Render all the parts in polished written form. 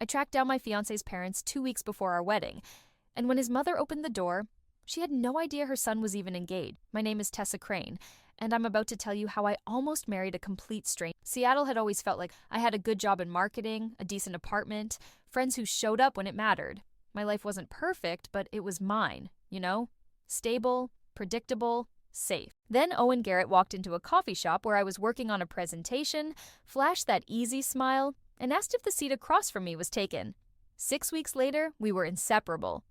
I tracked down my fiancé's parents 2 weeks before our wedding, and when his mother opened the door, she had no idea her son was even engaged. My name is Tessa Crane, and I'm about to tell you how I almost married a complete stranger. Seattle had always felt like I had a good job in marketing, a decent apartment, friends who showed up when it mattered. My life wasn't perfect, but it was mine, you know? Stable, predictable, safe. Then Owen Garrett walked into a coffee shop where I was working on a presentation, flashed that easy smile, and asked if the seat across from me was taken. 6 weeks later, we were inseparable.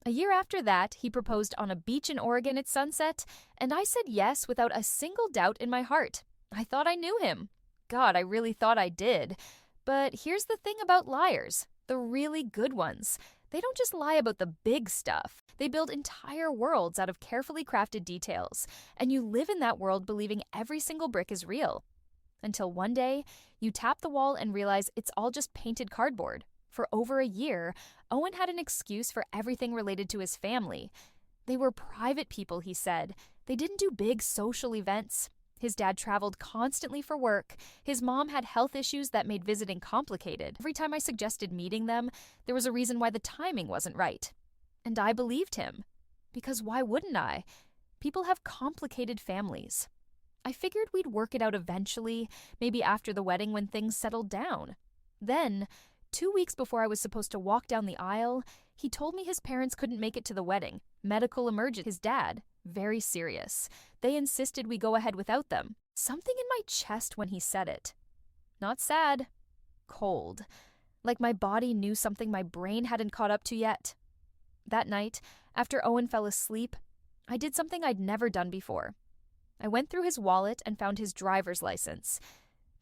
A year after that, he proposed on a beach in Oregon at sunset, and I said yes without a single doubt in my heart. I thought I knew him. God, I really thought I did. But here's the thing about liars, the really good ones. They don't just lie about the big stuff. They build entire worlds out of carefully crafted details, and you live in that world believing every single brick is real. Until one day, you tap the wall and realize it's all just painted cardboard. For over a year, Owen had an excuse for everything related to his family. They were private people, he said. They didn't do big social events. His dad traveled constantly for work. His mom had health issues that made visiting complicated. Every time I suggested meeting them, there was a reason why the timing wasn't right. And I believed him. Because why wouldn't I? People have complicated families. I figured we'd work it out eventually, maybe after the wedding when things settled down. Then, 2 weeks before I was supposed to walk down the aisle, he told me his parents couldn't make it to the wedding. Medical emergency. His dad, very serious. They insisted we go ahead without them. Something in my chest when he said it. Not sad. Cold. Like my body knew something my brain hadn't caught up to yet. That night, after Owen fell asleep, I did something I'd never done before. I went through his wallet and found his driver's license.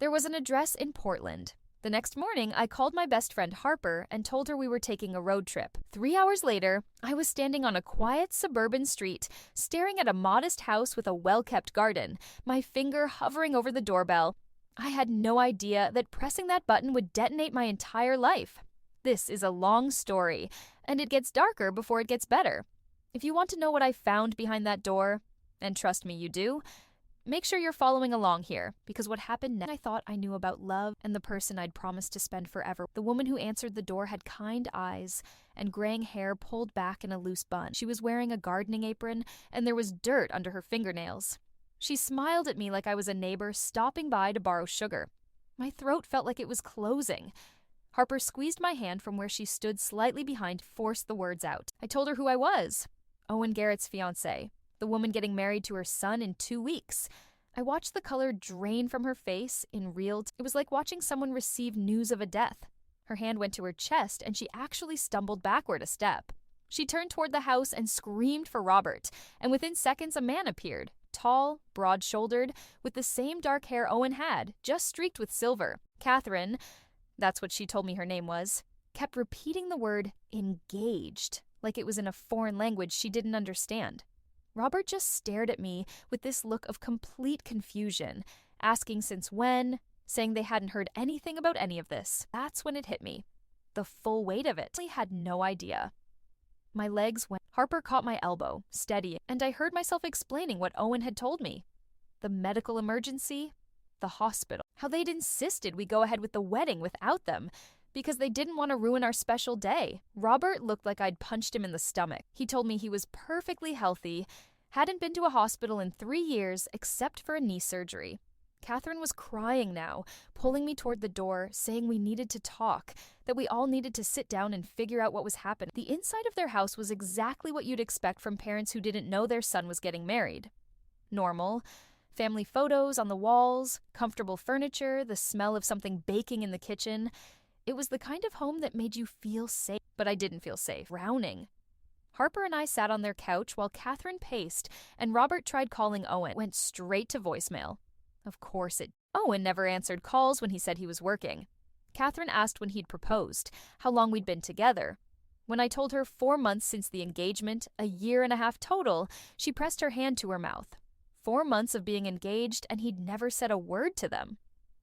There was an address in Portland. The next morning, I called my best friend Harper and told her we were taking a road trip. 3 hours later, I was standing on a quiet suburban street, staring at a modest house with a well-kept garden, my finger hovering over the doorbell. I had no idea that pressing that button would detonate my entire life. This is a long story, and it gets darker before it gets better. If you want to know what I found behind that door, and trust me, you do, make sure you're following along here, because what happened next, I thought I knew about love and the person I'd promised to spend forever. The woman who answered the door had kind eyes and graying hair pulled back in a loose bun. She was wearing a gardening apron, and there was dirt under her fingernails. She smiled at me like I was a neighbor stopping by to borrow sugar. My throat felt like it was closing. Harper squeezed my hand from where she stood slightly behind, forced the words out. I told her who I was. Owen Garrett's fiancé. The woman getting married to her son in 2 weeks. I watched the color drain from her face in real time. It was like watching someone receive news of a death. Her hand went to her chest, and she actually stumbled backward a step. She turned toward the house and screamed for Robert, and within seconds a man appeared, tall, broad-shouldered, with the same dark hair Owen had, just streaked with silver. Catherine, that's what she told me her name was, kept repeating the word engaged, like it was in a foreign language she didn't understand. Robert just stared at me with this look of complete confusion, asking since when, saying they hadn't heard anything about any of this. That's when it hit me. The full weight of it. I had no idea. My legs went. Harper caught my elbow, steadying, and I heard myself explaining what Owen had told me. The medical emergency, the hospital, how they'd insisted we go ahead with the wedding without them, because they didn't want to ruin our special day. Robert looked like I'd punched him in the stomach. He told me he was perfectly healthy, hadn't been to a hospital in 3 years except for a knee surgery. Catherine was crying now, pulling me toward the door, saying we needed to talk, that we all needed to sit down and figure out what was happening. The inside of their house was exactly what you'd expect from parents who didn't know their son was getting married. Normal. Family photos on the walls, comfortable furniture, the smell of something baking in the kitchen. It was the kind of home that made you feel safe, but I didn't feel safe. Drowning. Harper and I sat on their couch while Catherine paced, and Robert tried calling Owen. It went straight to voicemail. Of course it. Owen never answered calls when he said he was working. Catherine asked when he'd proposed, how long we'd been together. When I told her 4 months since the engagement, a year and a half total, she pressed her hand to her mouth. 4 months of being engaged, and he'd never said a word to them.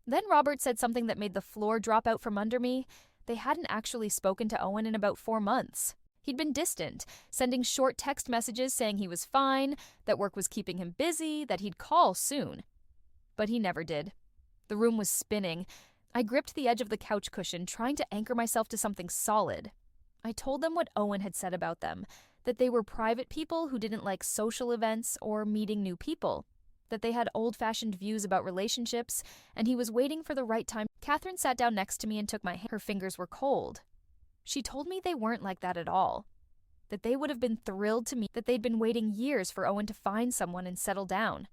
Then Robert said something that made the floor drop out from under me. They hadn't actually spoken to Owen in about 4 months. He'd been distant, sending short text messages saying he was fine, that work was keeping him busy, that he'd call soon. But he never did. The room was spinning. I gripped the edge of the couch cushion, trying to anchor myself to something solid. I told them what Owen had said about them, that they were private people who didn't like social events or meeting new people, that they had old-fashioned views about relationships, and he was waiting for the right time. Catherine sat down next to me and took my hand. Her fingers were cold. She told me they weren't like that at all, that they would have been thrilled to meet, that they'd been waiting years for Owen to find someone and settle down.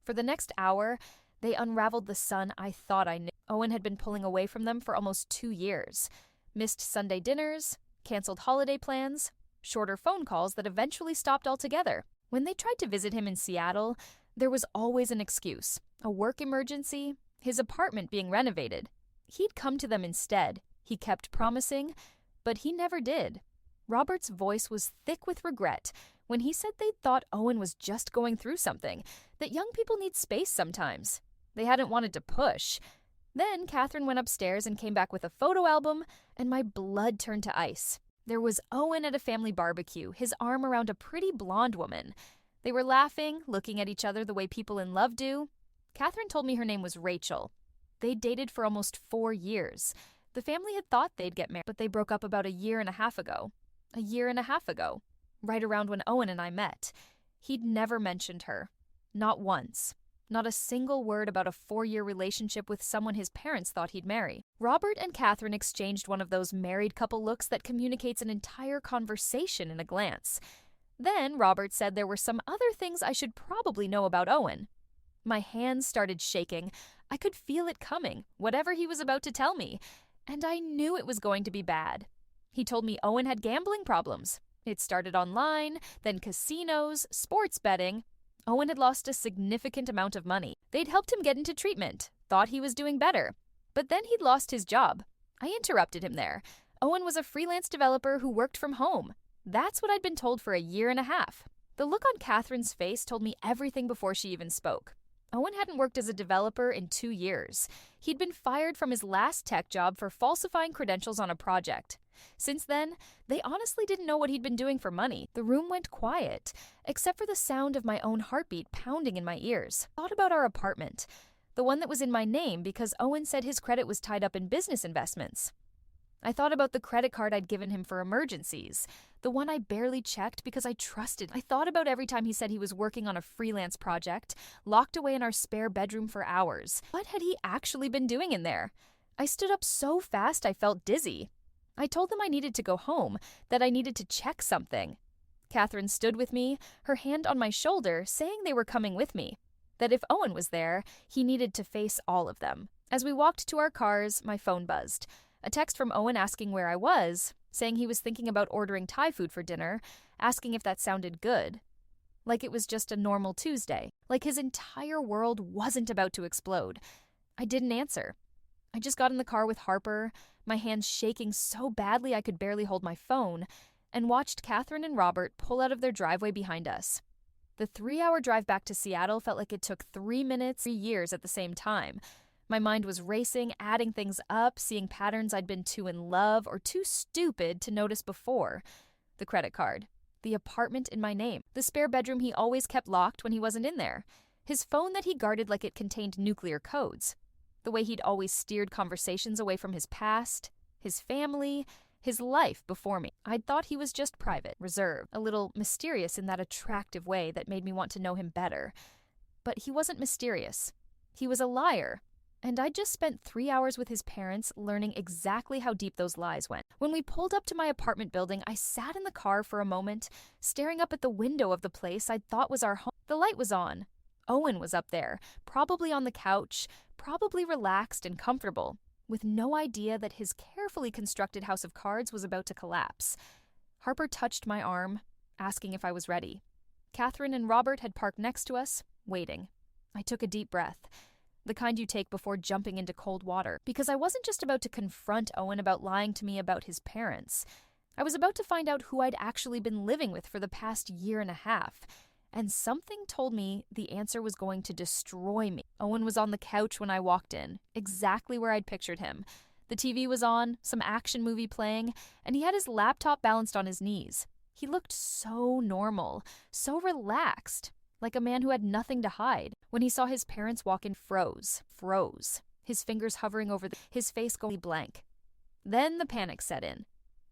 For the next hour, they unraveled the son I thought I knew. Owen had been pulling away from them for almost 2 years. Missed Sunday dinners, canceled holiday plans, shorter phone calls that eventually stopped altogether. When they tried to visit him in Seattle, there was always an excuse. A work emergency, his apartment being renovated. He'd come to them instead. He kept promising, but he never did. Robert's voice was thick with regret when he said they thought Owen was just going through something, that young people need space sometimes. They hadn't wanted to push. Then Catherine went upstairs and came back with a photo album, and my blood turned to ice. There was Owen at a family barbecue, his arm around a pretty blonde woman. They were laughing, looking at each other the way people in love do. Catherine told me her name was Rachel. They'd dated for almost 4 years. The family had thought they'd get married, but they broke up about 1.5 years ago. 1.5 years ago, right around when Owen and I met. He'd never mentioned her. Not once. Not a single word about a 4-year relationship with someone his parents thought he'd marry. Robert and Catherine exchanged one of those married couple looks that communicates an entire conversation in a glance. Then Robert said there were some other things I should probably know about Owen. My hands started shaking. I could feel it coming, whatever he was about to tell me, and I knew it was going to be bad. He told me Owen had gambling problems. It started online, then casinos, sports betting. Owen had lost a significant amount of money. They'd helped him get into treatment, thought he was doing better. But then he'd lost his job. I interrupted him there. Owen was a freelance developer who worked from home. That's what I'd been told for 1.5 years. The look on Catherine's face told me everything before she even spoke. Owen hadn't worked as a developer in 2 years. He'd been fired from his last tech job for falsifying credentials on a project. Since then, they honestly didn't know what he'd been doing for money. The room went quiet, except for the sound of my own heartbeat pounding in my ears. I thought about our apartment, the one that was in my name because Owen said his credit was tied up in business investments. I thought about the credit card I'd given him for emergencies, the one I barely checked because I trusted. I thought about every time he said he was working on a freelance project, locked away in our spare bedroom for hours. What had he actually been doing in there? I stood up so fast I felt dizzy. I told them I needed to go home, that I needed to check something. Catherine stood with me, her hand on my shoulder, saying they were coming with me, that if Owen was there, he needed to face all of them. As we walked to our cars, my phone buzzed. A text from Owen asking where I was, saying he was thinking about ordering Thai food for dinner, asking if that sounded good. Like it was just a normal Tuesday. Like his entire world wasn't about to explode. I didn't answer. I just got in the car with Harper, my hands shaking so badly I could barely hold my phone, and watched Catherine and Robert pull out of their driveway behind us. The 3-hour drive back to Seattle felt like it took 3 minutes, 3 years at the same time. My mind was racing, adding things up, seeing patterns I'd been too in love or too stupid to notice before. The credit card. The apartment in my name. The spare bedroom he always kept locked when he wasn't in there. His phone that he guarded like it contained nuclear codes. The way he'd always steered conversations away from his past, his family, his life before me. I'd thought he was just private, reserved, a little mysterious in that attractive way that made me want to know him better. But he wasn't mysterious. He was a liar. And I'd just spent 3 hours with his parents learning exactly how deep those lies went. When we pulled up to my apartment building, I sat in the car for a moment, staring up at the window of the place I'd thought was our home. The light was on. Owen was up there, probably on the couch, probably relaxed and comfortable, with no idea that his carefully constructed house of cards was about to collapse. Harper touched my arm, asking if I was ready. Catherine and Robert had parked next to us, waiting. I took a deep breath. The kind you take before jumping into cold water, because I wasn't just about to confront Owen about lying to me about his parents. I was about to find out who I'd actually been living with for the past 1.5 years, and something told me the answer was going to destroy me. Owen was on the couch when I walked in, exactly where I'd pictured him. The TV was on, some action movie playing, and he had his laptop balanced on his knees. He looked so normal, so relaxed. Like a man who had nothing to hide. When he saw his parents walk in, froze. his fingers hovering over his face going blank. Then the panic set in.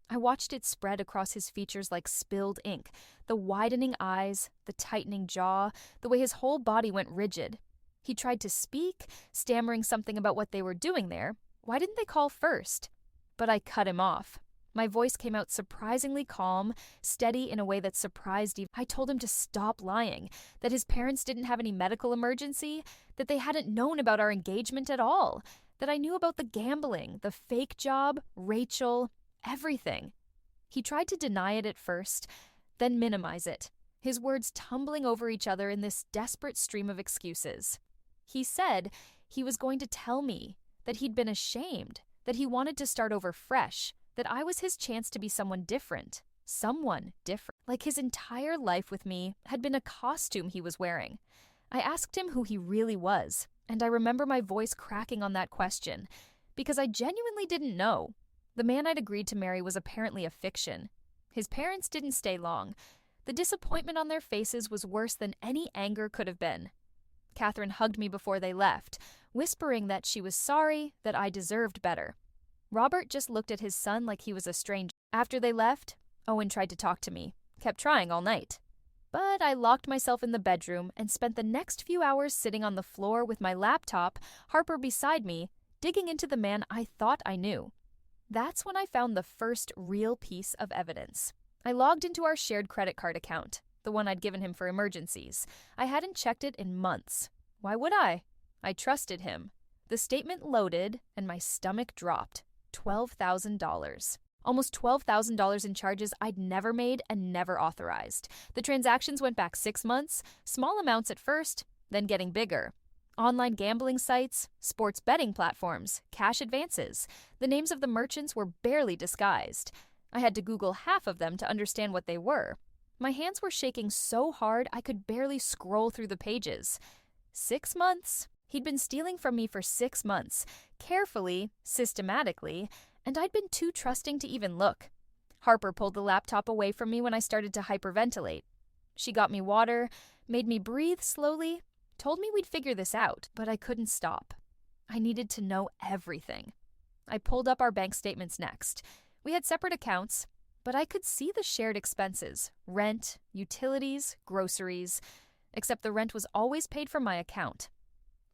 I watched it spread across his features like spilled ink, the widening eyes, the tightening jaw, the way his whole body went rigid. He tried to speak, stammering something about what they were doing there. Why didn't they call first? But I cut him off. My voice came out surprisingly calm, steady in a way that surprised even. I told him to stop lying, that his parents didn't have any medical emergency, that they hadn't known about our engagement at all, that I knew about the gambling, the fake job, Rachel, everything. He tried to deny it at first, then minimize it, his words tumbling over each other in this desperate stream of excuses. He said he was going to tell me that he'd been ashamed, that he wanted to start over fresh, that I was his chance to be someone different. Like his entire life with me had been a costume he was wearing. I asked him who he really was, and I remember my voice cracking on that question, because I genuinely didn't know. The man I'd agreed to marry was apparently a fiction. His parents didn't stay long. The disappointment on their faces was worse than any anger could have been. Catherine hugged me before they left, whispering that she was sorry, that I deserved better. Robert just looked at his son like he was a stranger. After they left, Owen tried to talk to me, kept trying all night. But I locked myself in the bedroom and spent the next few hours sitting on the floor with my laptop, Harper beside me, digging into the man I thought I knew. That's when I found the first real piece of evidence. I logged into our shared credit card account, the one I'd given him for emergencies. I hadn't checked it in months. Why would I? I trusted him. The statement loaded, and my stomach dropped. $12,000. Almost $12,000 in charges I'd never made and never authorized. The transactions went back 6 months, small amounts at first, then getting bigger. Online gambling sites, sports betting platforms, cash advances. The names of the merchants were barely disguised. I had to Google half of them to understand what they were. My hands were shaking so hard I could barely scroll through the pages. 6 months. He'd been stealing from me for 6 months, carefully, systematically, and I'd been too trusting to even look. Harper pulled the laptop away from me when I started to hyperventilate. She got me water, made me breathe slowly, told me we'd figure this out, but I couldn't stop. I needed to know everything. I pulled up our bank statements next. We had separate accounts, but I could see the shared expenses, rent, utilities, groceries, except the rent was always paid from my account.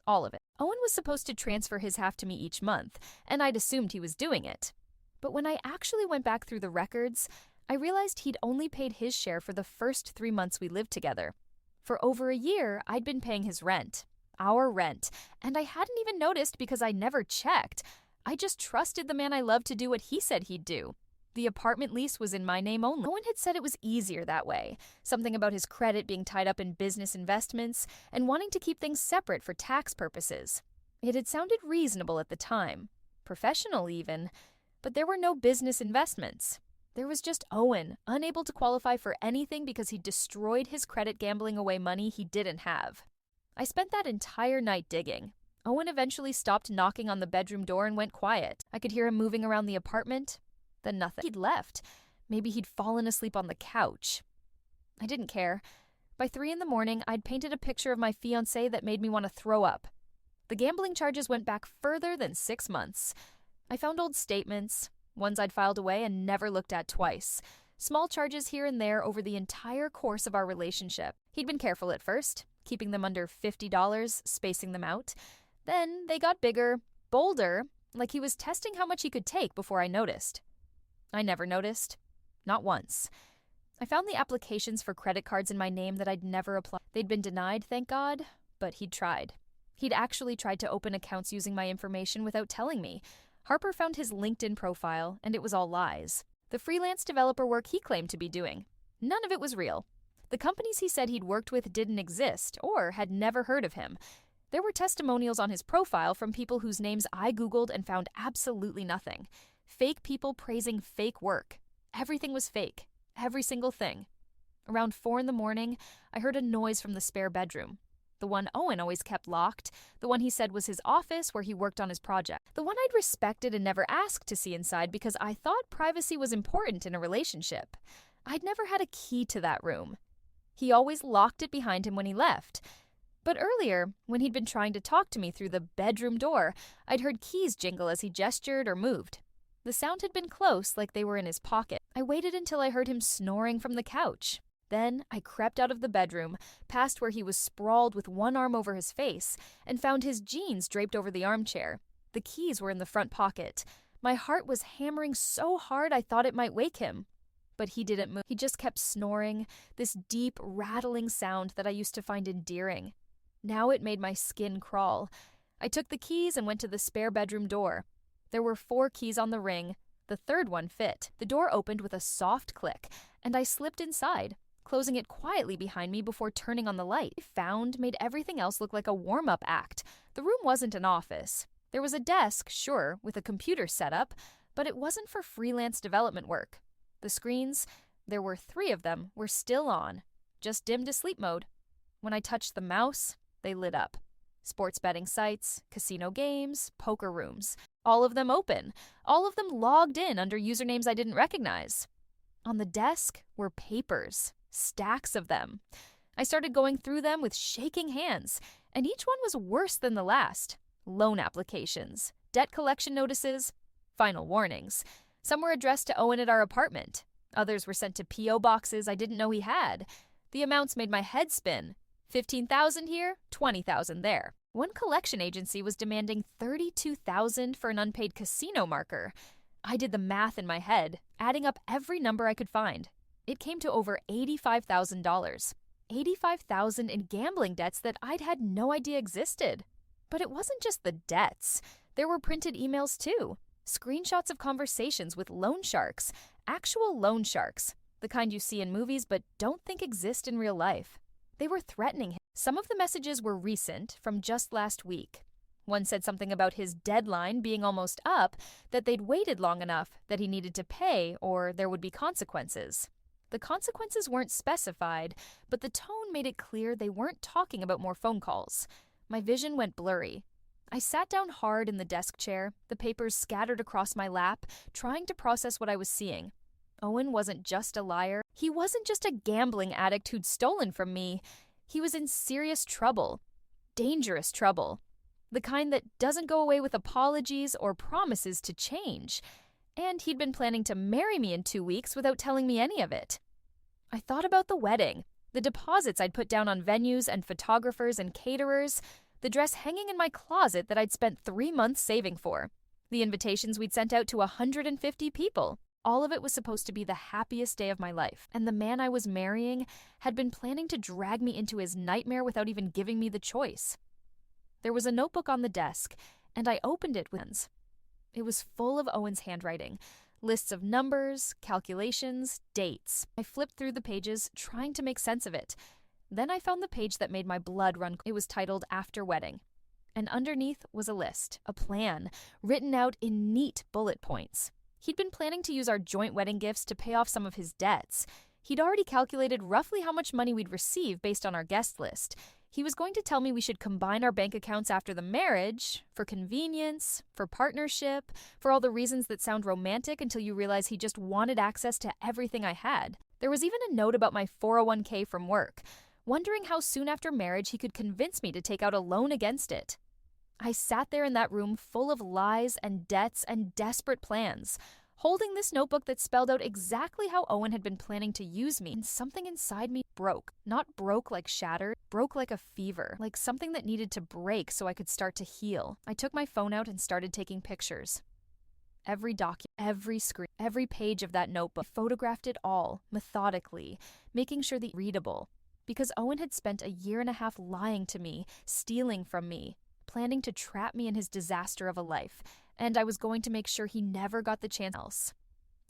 All of it. Owen was supposed to transfer his half to me each month, and I'd assumed he was doing it. But when I actually went back through the records, I realized he'd only paid his share for the first 3 months we lived together. For over a year, I'd been paying his rent, our rent, and I hadn't even noticed because I never checked. I just trusted the man I loved to do what he said he'd do. The apartment lease was in my name only. Owen had said it was easier that way, something about his credit being tied up in business investments and wanting to keep things separate for tax purposes. It had sounded reasonable at the time, professional even, but there were no business investments. There was just Owen, unable to qualify for anything because he destroyed his credit gambling away money he didn't have. I spent that entire night digging. Owen eventually stopped knocking on the bedroom door and went quiet. I could hear him moving around the apartment. Then nothing. He'd left. Maybe he'd fallen asleep on the couch. I didn't care. By 3 a.m, I'd painted a picture of my fiancé that made me want to throw up. The gambling charges went back further than 6 months. I found old statements, ones I'd filed away and never looked at twice. Small charges here and there over the entire course of our relationship. He'd been careful at first, keeping them under $50, spacing them out. Then they got bigger, bolder, like he was testing how much he could take before I noticed. I never noticed. Not once. I found the applications for credit cards in my name that I'd never applied. They'd been denied, thank God, but he'd tried. He'd actually tried to open accounts using my information without telling me. Harper found his LinkedIn profile, and it was all lies. The freelance developer work he claimed to be doing. None of it was real. The companies he said he'd worked with didn't exist or had never heard of him. There were testimonials on his profile from people whose names I Googled and found absolutely nothing. Fake people praising fake work. Everything was fake. Every single thing. Around 4 a.m, I heard a noise from the spare bedroom. The one Owen always kept locked. The one he said was his office where he worked on his project. The one I'd respected and never asked to see inside because I thought privacy was important in a relationship. I'd never had a key to that room. He always locked it behind him when he left. But earlier, when he'd been trying to talk to me through the bedroom door, I'd heard keys jingle as he gestured or moved. The sound had been close, like they were in his pocket. I waited until I heard him snoring from the couch. Then I crept out of the bedroom, past where he was sprawled with one arm over his face, and found his jeans draped over the armchair. The keys were in the front pocket. My heart was hammering so hard I thought it might wake him. But he didn't move. He just kept snoring, this deep, rattling sound that I used to find endearing. Now it made my skin crawl. I took the keys and went to the spare bedroom door. There were 4 keys on the ring. The third one fit. The door opened with a soft click, and I slipped inside, closing it quietly behind me before turning on the light. I found made everything else look like a warm-up act. The room wasn't an office. There was a desk, sure, with a computer set up, but it wasn't for freelance development work. The screens, there were 3 of them, were still on, just dimmed to sleep mode. When I touched the mouse, they lit up. Sports betting sites, casino games, poker rooms. All of them open. All of them logged in under usernames I didn't recognize. On the desk were papers, stacks of them. I started going through them with shaking hands, and each one was worse than the last. Loan applications, debt collection notices, final warnings. Some were addressed to Owen at our apartment. Others were sent to P.O. boxes I didn't know he had. The amounts made my head spin. $15,000 here, $20,000 there. One collection agency was demanding $32,000 for an unpaid casino marker. I did the math in my head, adding up every number I could find. It came to over $85,000. $85,000 in gambling debts that I'd had no idea existed. But it wasn't just the debts. There were printed emails too. Screenshots of conversations with loan sharks. Actual loan sharks. The kind you see in movies but don't think exist in real life. They were threatening him. Some of the messages were recent, from just last week. One said something about his deadline being almost up, that they'd waited long enough, that he needed to pay, or there would be consequences. The consequences weren't specified, but the tone made it clear they weren't talking about more phone calls. My vision went blurry. I sat down hard in the desk chair, the papers scattered across my lap, trying to process what I was seeing. Owen wasn't just a liar. He wasn't just a gambling addict who'd stolen from me. He was in serious trouble. Dangerous trouble. The kind that doesn't go away with apologies or promises to change. And he'd been planning to marry me in 2 weeks without telling me any of it. I thought about the wedding, the deposits I'd put down on venues and photographers and caterers, the dress hanging in my closet that I'd spent 3 months saving for, the invitations we'd sent out to 150 people. All of it was supposed to be the happiest day of my life, and the man I was marrying had been planning to drag me into his nightmare without even giving me the choice. There was a notebook on the desk, and I opened it with hands. It was full of Owen's handwriting, lists of numbers, calculations, dates. I flipped through the pages, trying to make sense of it. Then I found the page that made my blood run. It was titled After Wedding, and underneath was a list, a plan, written out in neat bullet points. He'd been planning to use our joint wedding gifts to pay off some of his debts. He'd already calculated roughly how much money we'd receive based on our guest list. He was going to tell me we should combine our bank accounts after the marriage, for convenience, for partnership, for all the reasons that sound romantic until you realize he just wanted access to everything I had. There was even a note about my 401k from work, wondering how soon after marriage he could convince me to take out a loan against it. I sat there in that room full of lies and debts and desperate plans, holding this notebook that spelled out exactly how Owen had been planning to use me, and something inside me broke. Not broke like shattered, broke like a fever, like something that needed to break so I could start to heal. I took my phone out and started taking pictures. Every document, every screen, every page of that notebook, I photographed it all, methodically, making sure that it was readable. Because Owen had spent a 1.5 years lying to me, stealing from me, planning to trap me in his disaster of a life, and I was going to make sure he never got the chance else.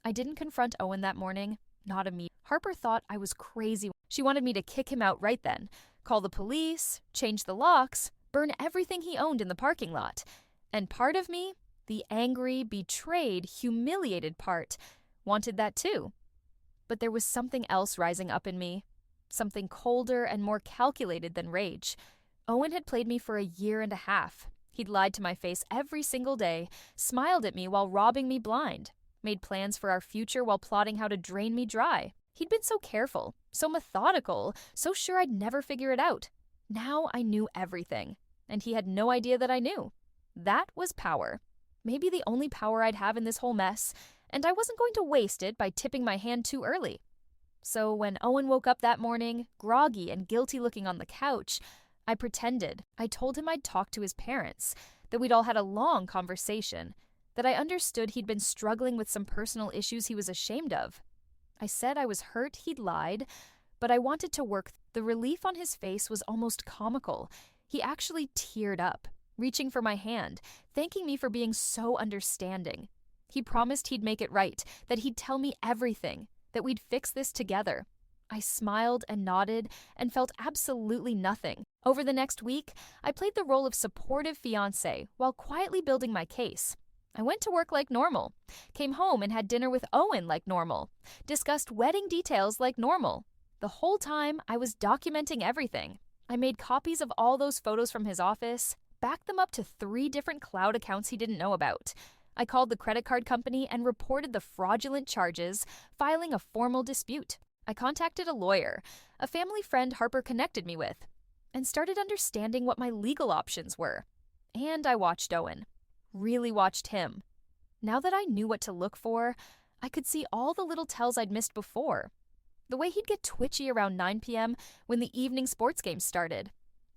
I didn't confront Owen that morning, not immediately. Harper thought I was crazy. She wanted me to kick him out right then, call the police, change the locks, burn everything he owned in the parking lot. And part of me, the angry, betrayed, humiliated part, wanted that too. But there was something else rising up in me, something colder and more calculated than rage. Owen had played me for 1.5 years. He'd lied to my face every single day, smiled at me while robbing me blind, made plans for our future while plotting how to drain me dry. He'd been so careful, so methodical, so sure I'd never figure it out. Now I knew everything, and he had no idea that I knew. That was power. Maybe the only power I'd have in this whole mess, and I wasn't going to waste it by tipping my hand too early. So when Owen woke up that morning, groggy and guilty looking on the couch, I pretended. I told him I'd talked to his parents, that we'd all had a long conversation, that I understood he'd been struggling with some personal issues he was ashamed of. I said I was hurt he'd lied, but I wanted to work. The relief on his face was almost comical. He actually teared up, reaching for my hand, thanking me for being so understanding. He promised he'd make it right, that he'd tell me everything, that we'd fix this together. I smiled and nodded and felt absolutely nothing. Over the next week, I played the role of supportive fiancé while quietly building my case. I went to work like normal, came home and had dinner with Owen like normal, discussed wedding details like normal. The whole time, I was documenting everything. I made copies of all those photos from his office, backed them up to 3 different cloud accounts he didn't know about. I called the credit card company and reported the fraudulent charges, filing a formal dispute. I contacted a lawyer, a family friend Harper connected me with, and started understanding what my legal options were. And I watched Owen. Really watched him. Now that I knew what to look for, I could see all the little tells I'd missed before. The way he'd get twitchy around 9 p.m. when the evening sports games started.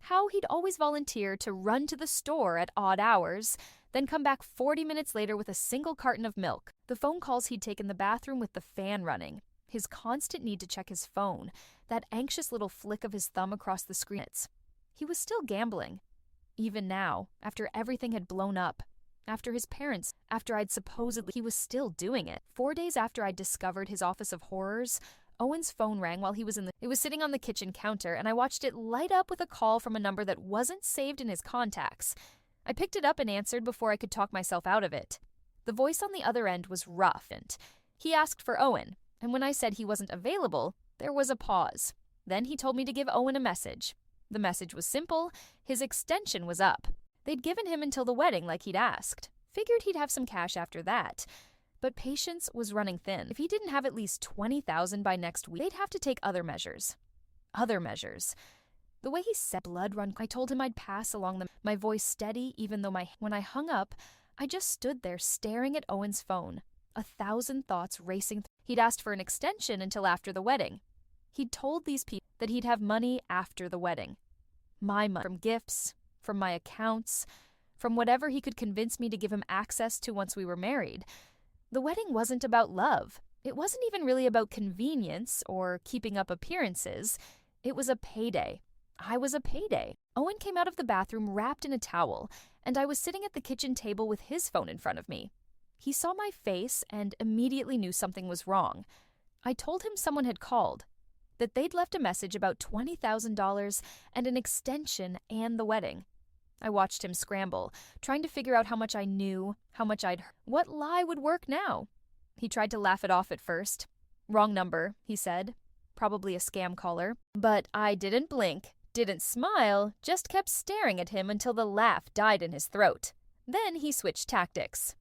How he'd always volunteer to run to the store at odd hours, then come back 40 minutes later with a single carton of milk. The phone calls he'd take in the bathroom with the fan running. His constant need to check his phone. That anxious little flick of his thumb across the screen. He was still gambling. Even now, after everything had blown up. After his parents, after I'd supposedly, he was still doing it. 4 days after I'd discovered his office of horrors, Owen's phone rang while he was it was sitting on the kitchen counter, and I watched it light up with a call from a number that wasn't saved in his contacts. I picked it up and answered before I could talk myself out of it. The voice on the other end was rough, and he asked for Owen, and when I said he wasn't available, there was a pause. Then he told me to give Owen a message. The message was simple. His extension was up. They'd given him until the wedding like he'd asked. Figured he'd have some cash after that. But patience was running thin. If he didn't have at least $20,000 by next week, they'd have to take other measures. Other measures. The way he said blood run, I told him I'd pass along my voice steady, even though when I hung up, I just stood there staring at Owen's phone, 1,000 thoughts racing. He'd asked for an extension until after the wedding. He'd told these people that he'd have money after the wedding. My money, from gifts, from my accounts, from whatever he could convince me to give him access to once we were married. The wedding wasn't about love. It wasn't even really about convenience or keeping up appearances. It was a payday. I was a payday. Owen came out of the bathroom wrapped in a towel, and I was sitting at the kitchen table with his phone in front of me. He saw my face and immediately knew something was wrong. I told him someone had called, that they'd left a message about $20,000 and an extension and the wedding. I watched him scramble, trying to figure out how much I knew, how much I'd heard. What lie would work now? He tried to laugh it off at first. Wrong number, he said. Probably a scam caller. But I didn't blink, didn't smile, just kept staring at him until the laugh died in his throat. Then he switched tactics.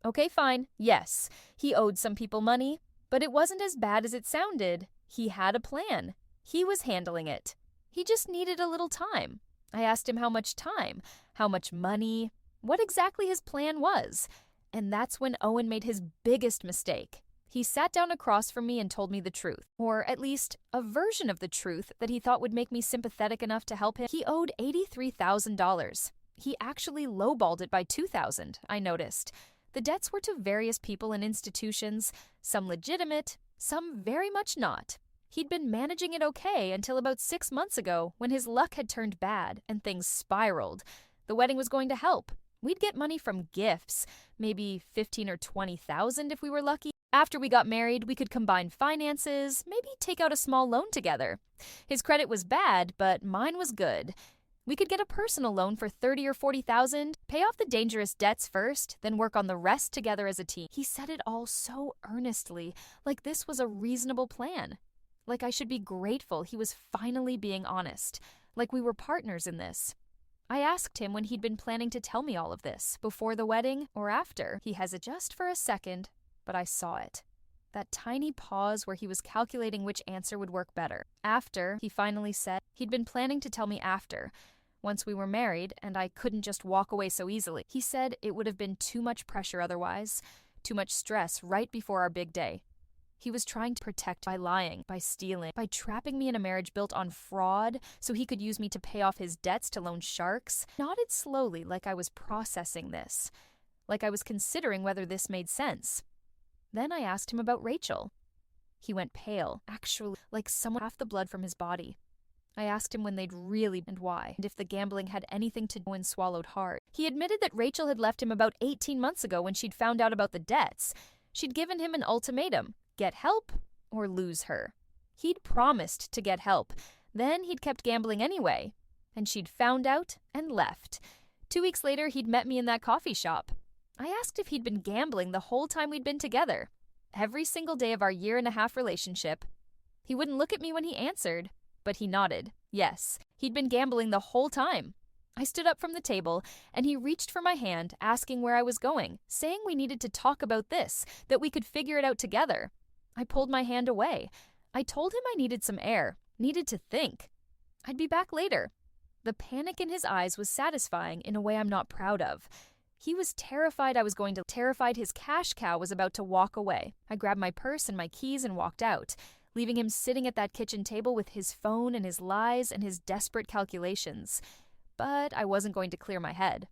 Okay, fine, yes, he owed some people money, but it wasn't as bad as it sounded. He had a plan. He was handling it. He just needed a little time. I asked him how much time, how much money, what exactly his plan was. And that's when Owen made his biggest mistake. He sat down across from me and told me the truth, or at least a version of the truth that he thought would make me sympathetic enough to help him. He owed $83,000. He actually lowballed it by $2,000, I noticed. The debts were to various people and institutions, some legitimate, some very much not. He'd been managing it okay until about 6 months ago when his luck had turned bad and things spiraled. The wedding was going to help. We'd get money from gifts, maybe $15,000 or $20,000 if we were lucky. After we got married, we could combine finances, maybe take out a small loan together. His credit was bad, but mine was good. We could get a personal loan for $30,000 or $40,000, pay off the dangerous debts first, then work on the rest together as a team. He said it all so earnestly, like this was a reasonable plan. Like I should be grateful he was finally being honest, like we were partners in this. I asked him when he'd been planning to tell me all of this, before the wedding or after. He hesitated just for a second, but I saw it. That tiny pause where he was calculating which answer would work better. After, he finally said he'd been planning to tell me after, once we were married and I couldn't just walk away so easily. He said it would have been too much pressure otherwise, too much stress right before our big day. He was trying to protect by lying, by stealing, by trapping me in a marriage built on fraud so he could use me to pay off his debts to loan sharks. I nodded slowly like I was processing this, like I was considering whether this made sense. Then I asked him about Rachel. He went pale, actually, like someone half the blood from his body. I asked him when they'd really and why, and if the gambling had anything to do and swallowed hard. He admitted that Rachel had left him about 18 months ago when she'd found out about the debts. She'd given him an ultimatum: get help or lose her. He'd promised to get help. Then he'd kept gambling anyway. And she'd found out and left. 2 weeks later, he'd met me in that coffee shop. I asked if he'd been gambling the whole time we'd been together. Every single day of our 1.5-year relationship. He wouldn't look at me when he answered, but he nodded. Yes, he'd been gambling the whole time. I stood up from the table, and he reached for my hand, asking where I was going, saying we needed to talk about this, that we could figure it out together. I pulled my hand away. I told him I needed some air, needed to think. I'd be back later. The panic in his eyes was satisfying in a way I'm not proud of. He was terrified terrified his cash cow was about to walk away. I grabbed my purse and my keys and walked out, leaving him sitting at that kitchen table with his phone and his lies and his desperate calculations. But I wasn't going to clear my head.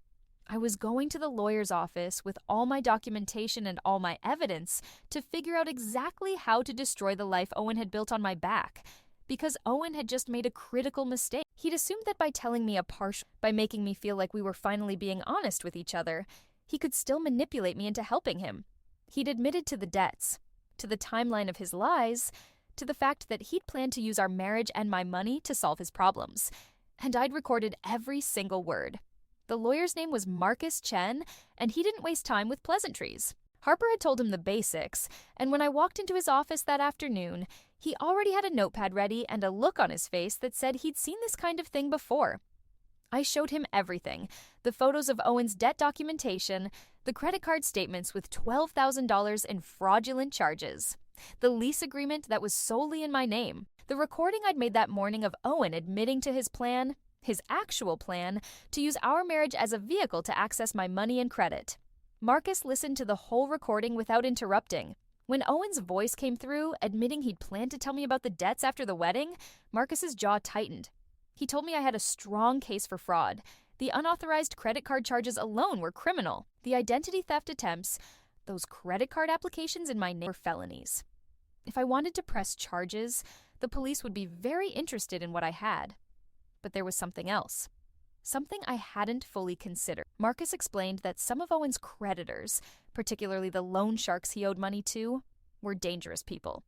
I was going to the lawyer's office with all my documentation and all my evidence to figure out exactly how to destroy the life Owen had built on my back, because Owen had just made a critical mistake. He'd assumed that by making me feel like we were finally being honest with each other, he could still manipulate me into helping him. He'd admitted to the debts, to the timeline of his lies, to the fact that he'd planned to use our marriage and my money to solve his problems. And I'd recorded every single word. The lawyer's name was Marcus Chen, and he didn't waste time with pleasantries. Harper had told him the basics, and when I walked into his office that afternoon, he already had a notepad ready and a look on his face that said he'd seen this kind of thing before. I showed him everything: the photos of Owen's debt documentation, the credit card statements with $12,000 in fraudulent charges, the lease agreement that was solely in my name, the recording I'd made that morning of Owen admitting to his plan, his actual plan, to use our marriage as a vehicle to access my money and credit. Marcus listened to the whole recording without interrupting. When Owen's voice came through, admitting he'd planned to tell me about the debts after the wedding, Marcus's jaw tightened. He told me I had a strong case for fraud. The unauthorized credit card charges alone were criminal. The identity theft attempts, those credit card applications in my name, were felonies. If I wanted to press charges, the police would be very interested in what I had. But there was something else. Something I hadn't fully considered. Marcus explained that some of Owen's creditors, particularly the loan sharks he owed money to, were dangerous people.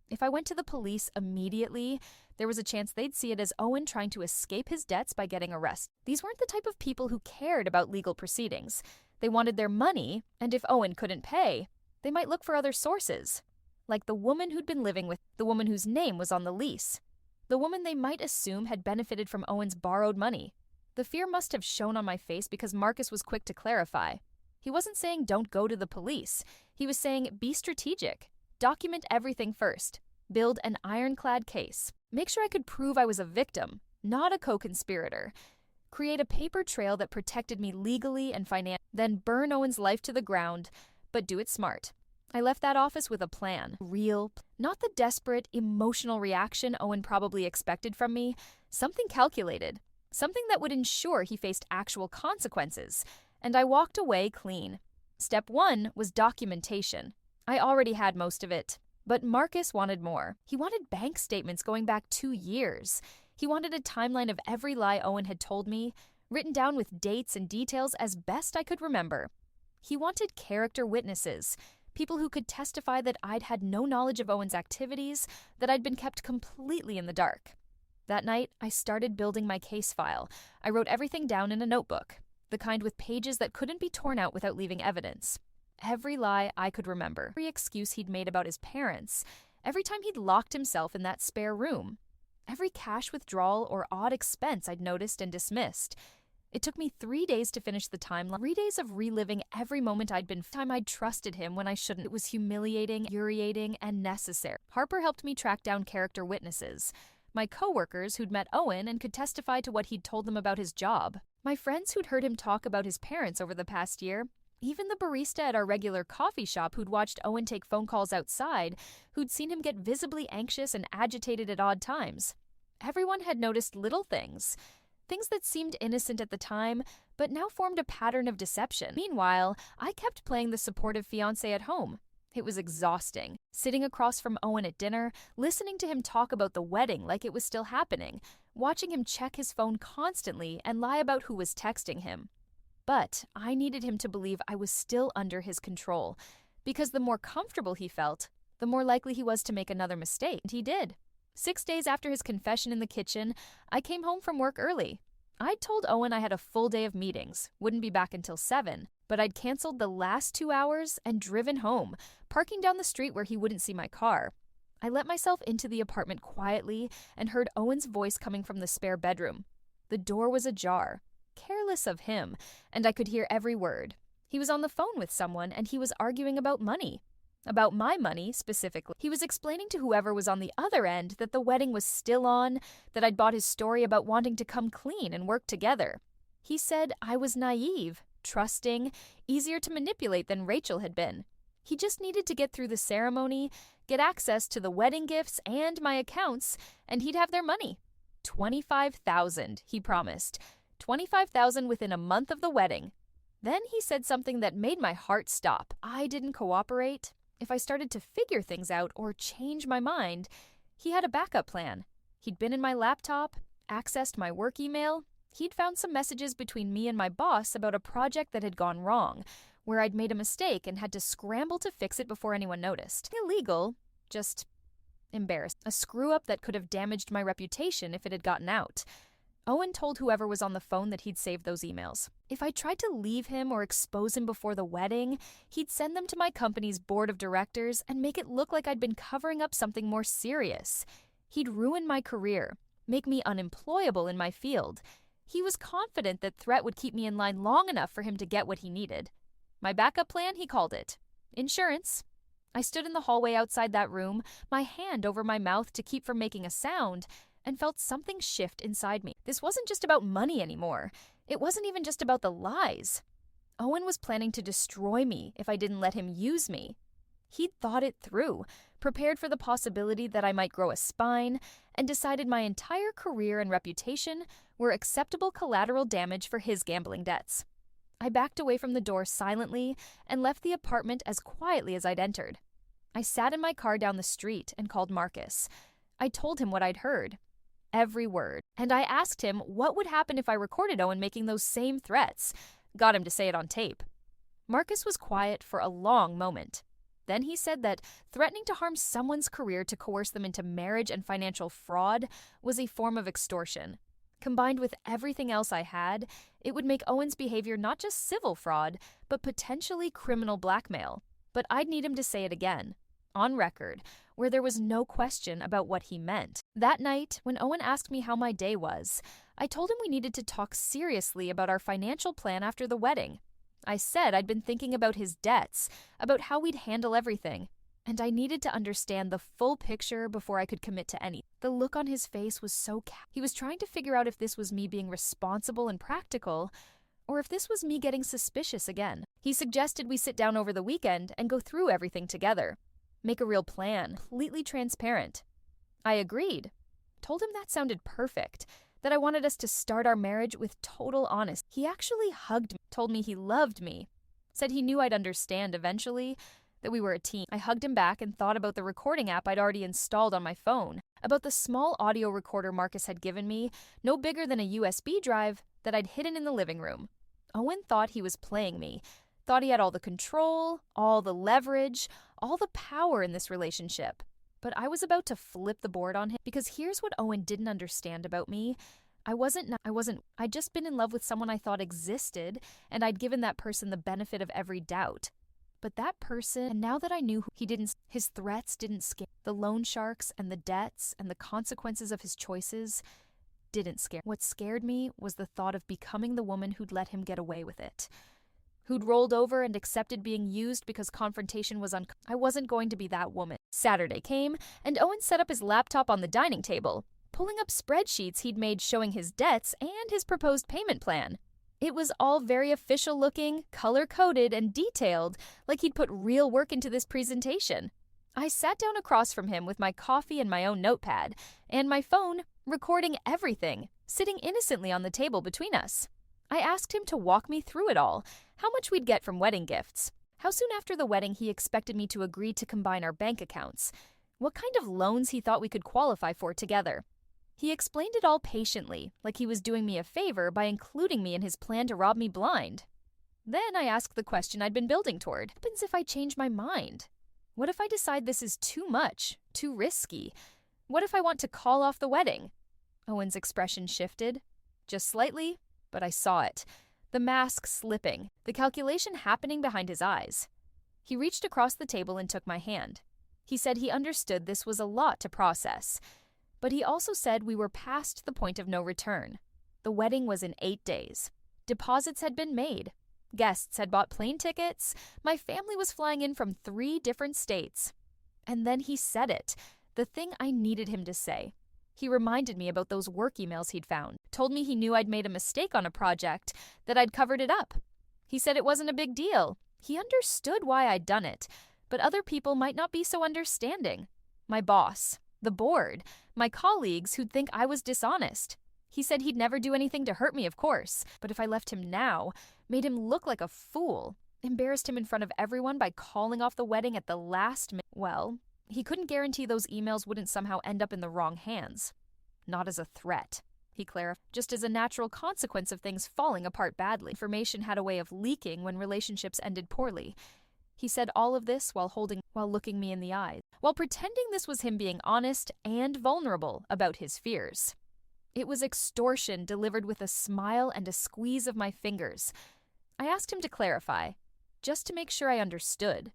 If I went to the police immediately, there was a chance they'd see it as Owen trying to escape his debts by getting arrested. These weren't the type of people who cared about legal proceedings. They wanted their money, and if Owen couldn't pay, they might look for other sources. Like the woman who'd been living with, the woman whose name was on the lease. The woman they might assume had benefited from Owen's borrowed money. The fear must have shown on my face because Marcus was quick to clarify. He wasn't saying don't go to the police. He was saying be strategic. Document everything first. Build an ironclad case. Make sure I could prove I was a victim, not a co-conspirator. Create a paper trail that protected me legally and financially. Then burn Owen's life to the ground, but do it smart. I left that office with a plan. Real, not the desperate, emotional reaction Owen probably expected from me. Something calculated. Something that would ensure he faced actual consequences. And I walked away clean. Step 1 was documentation. I already had most of it. But Marcus wanted more. He wanted bank statements going back 2 years. He wanted a timeline of every lie Owen had told me, written down with dates and details as best I could remember. He wanted character witnesses, people who could testify that I'd had no knowledge of Owen's activities, that I'd been kept completely in the dark. That night, I started building my case file. I wrote everything down in a notebook, the kind with pages that couldn't be torn out without leaving evidence. Every lie I could remember, every excuse he'd made about his parents, every time he'd locked himself in that spare room, every cash withdrawal or odd expense I'd noticed and dismissed. It took me 3 days to finish the timeline, 3 days of reliving every moment I'd trusted him when I shouldn't. It was humiliating, infuriating, and necessary. Harper helped me track down character witnesses. My coworkers who'd met Owen and could testify to what he'd told them about his job. My friends who'd heard him talk about his parents over the past year. Even the barista at our regular coffee shop who'd watched Owen take phone calls outside, who'd seen him get visibly anxious and agitated at odd times. Everyone had noticed little things that seemed innocent at the time, but now formed a pattern of deception. Meanwhile, I kept playing the supportive fiancé at home. It was exhausting, sitting across from Owen at dinner, listening to him talk about the wedding like it was still happening, watching him check his phone constantly and lie about who was texting him. But I needed him to believe I was still under his control, because the more comfortable he felt, the more likely he was to make another mistake. And he did. 6 days after his confession in the kitchen, I came home from work early. I'd told Owen I had a full day of meetings, wouldn't be back until 7, but I'd canceled the last 2 hours and driven home, parking down the street where he wouldn't see my car. I let myself into the apartment quietly and heard Owen's voice coming from the spare bedroom. The door was ajar. Careless of him, and I could hear every word. He was on the phone with someone, and he was arguing about money. About my money, specifically. He was explaining to whoever was on the other end that the wedding was still on, that I'd bought his story about wanting to come clean and work together. He said I was naive, trusting, easier to manipulate than Rachel had been. He just needed to get through the ceremony, get access to the wedding gifts and my accounts, and he'd have their money. $25,000, he promised. $25,000 within a month of the wedding. Then he said something that made my heart stop. I didn't cooperate. If I started to figure things out or change my mind, he had a backup plan. He'd been in my laptop, accessed my work email. He'd found some messages between me and my boss about a project that had gone wrong, where I'd made a mistake and had to scramble to fix it before anyone noticed. Illegal, just embarrassing. A screw-up that could have damaged my reputation if it had gotten out. Owen told whoever was on the phone that he'd saved those emails. If I tried to leave him or expose him before the wedding, he'd send them to my company's board of directors and make it look like I'd been covering up something more serious. He'd ruin my career, make me unemployable in my field. He was confident that threat would keep me in line long enough for him to get what he needed. My backup plan, he called it. Insurance. I stood in the hallway outside that room, my hand over my mouth to keep from making a sound, and felt something shift inside me. This wasn't just about money anymore. It wasn't even just about the lies. Owen was planning to destroy me if I didn't let him use me. He'd thought it through, prepared for the possibility that I might grow a spine, and decided my entire career and reputation were acceptable collateral damage for his gambling debts. I backed away from the door silently and left the apartment as quietly as I'd entered. I sat in my car down the street and called Marcus. I told him what I'd heard. Every word. And I asked him what would happen if I recorded Owen making those same threats. Got him to say it on tape. Marcus was quiet for a long moment. Then he said that threatening to harm someone's career to coerce them into marriage and financial fraud was a form of extortion. Combined with everything else I had, it would make Owen's behavior not just civil fraud, but potentially criminal blackmail. But I'd need him to say it again, on record, where there was no question about what he meant. That night, when Owen asked me how my day was, I told him we needed to talk seriously about our financial plan after the wedding. I said I'd been thinking about his debts, about how we'd handle everything, and I needed to understand the full picture before I could commit to any. The look on his face was so he was trying to figure out if this was me being responsible and practical, or if this was me getting suspicious again. He suggested we sit down over the weekend and go through everything together. Make a real plan, completely transparent. I agreed. Told him that sounded perfect, that I wanted us to start our marriage with total honesty. He actually hugged me, told me he loved me, said he knew I'd understand eventually, that we were a team. I hugged him back and thought about the recording app I'd already installed on my phone, about the small audio recorder Marcus had given me, no bigger than a USB drive, that I'd hidden in the living room. Owen thought he was playing me, thought he had all the control, all the leverage, all the power in this relationship. But I was about to flip the board on him, because here's what Owen didn't understand about me. I'd just been in love with someone I thought existed, and I'd given that person the benefit of every doubt. But that person, and now that I knew his threats didn't scare, the loan sharks and the debts and the consequences of his choices, didn't scare me. What scared me was the thought of becoming the woman who'd let him get away with it. Who'd rolled over and accepted being used because confrontation was I wasn't going to be that woman. Saturday came, and Owen set up his laptop on the dining table, pulling up spreadsheets he'd made showing his debts and his proposed payment plan. It was all very official looking, color-coded, and detailed, like he'd put real work into this presentation. I sat down across from him with my coffee and my own notepad, and my phone, recording everything, sitting innocently on the table between us. I asked him to walk me through it all, how much we'd get from wedding gifts, how soon after the wedding he expected me to agree to combine our bank accounts, what kind of loans he thought we could qualify for together. He explained it all patiently, like he was doing me a favor by including me in his plan to rob me blind. Then I asked the question I'd been building toward. What happens if I change my mind? What if I decide this is too much, too risky? What if I want to call off the wedding? Owen's expression shifted, just slightly, but I saw it. The mask slipping, the calculation happening behind his eyes. He reached across the table and took my hand. He said he understood this was a lot to process, but he also said we were past the point of no return. The wedding was in 8 days. Deposits had been made. Guests had bought plane tickets. My family was flying in from 3 different states. And then he said it, the thing I needed him to say. He reminded me about those work emails he'd found, told me he knew I'd made a mistake on a project, that I'd covered it up. He said it wasn't a big deal. He understood why I'd done it, but other people might not be so understanding. My boss, the board, my colleagues who'd think I was dishonest. He said he'd never do anything to hurt me, of course, but if I left him now, made him look like a fool, embarrassed him in front of everyone by calling off the wedding at the last minute, well, he couldn't guarantee those emails wouldn't somehow end up in the wrong hands. Not as a threat, he clarified, just as a natural consequence of things falling apart badly. Information had a way of leaking when relationships ended poorly. He said all of this while looking me in the eyes, while pretending this was him being honest and vulnerable about his fears. It was extortion delivered with a smile and a squeeze of my fingers. I asked him to clarify, just to make sure I understood.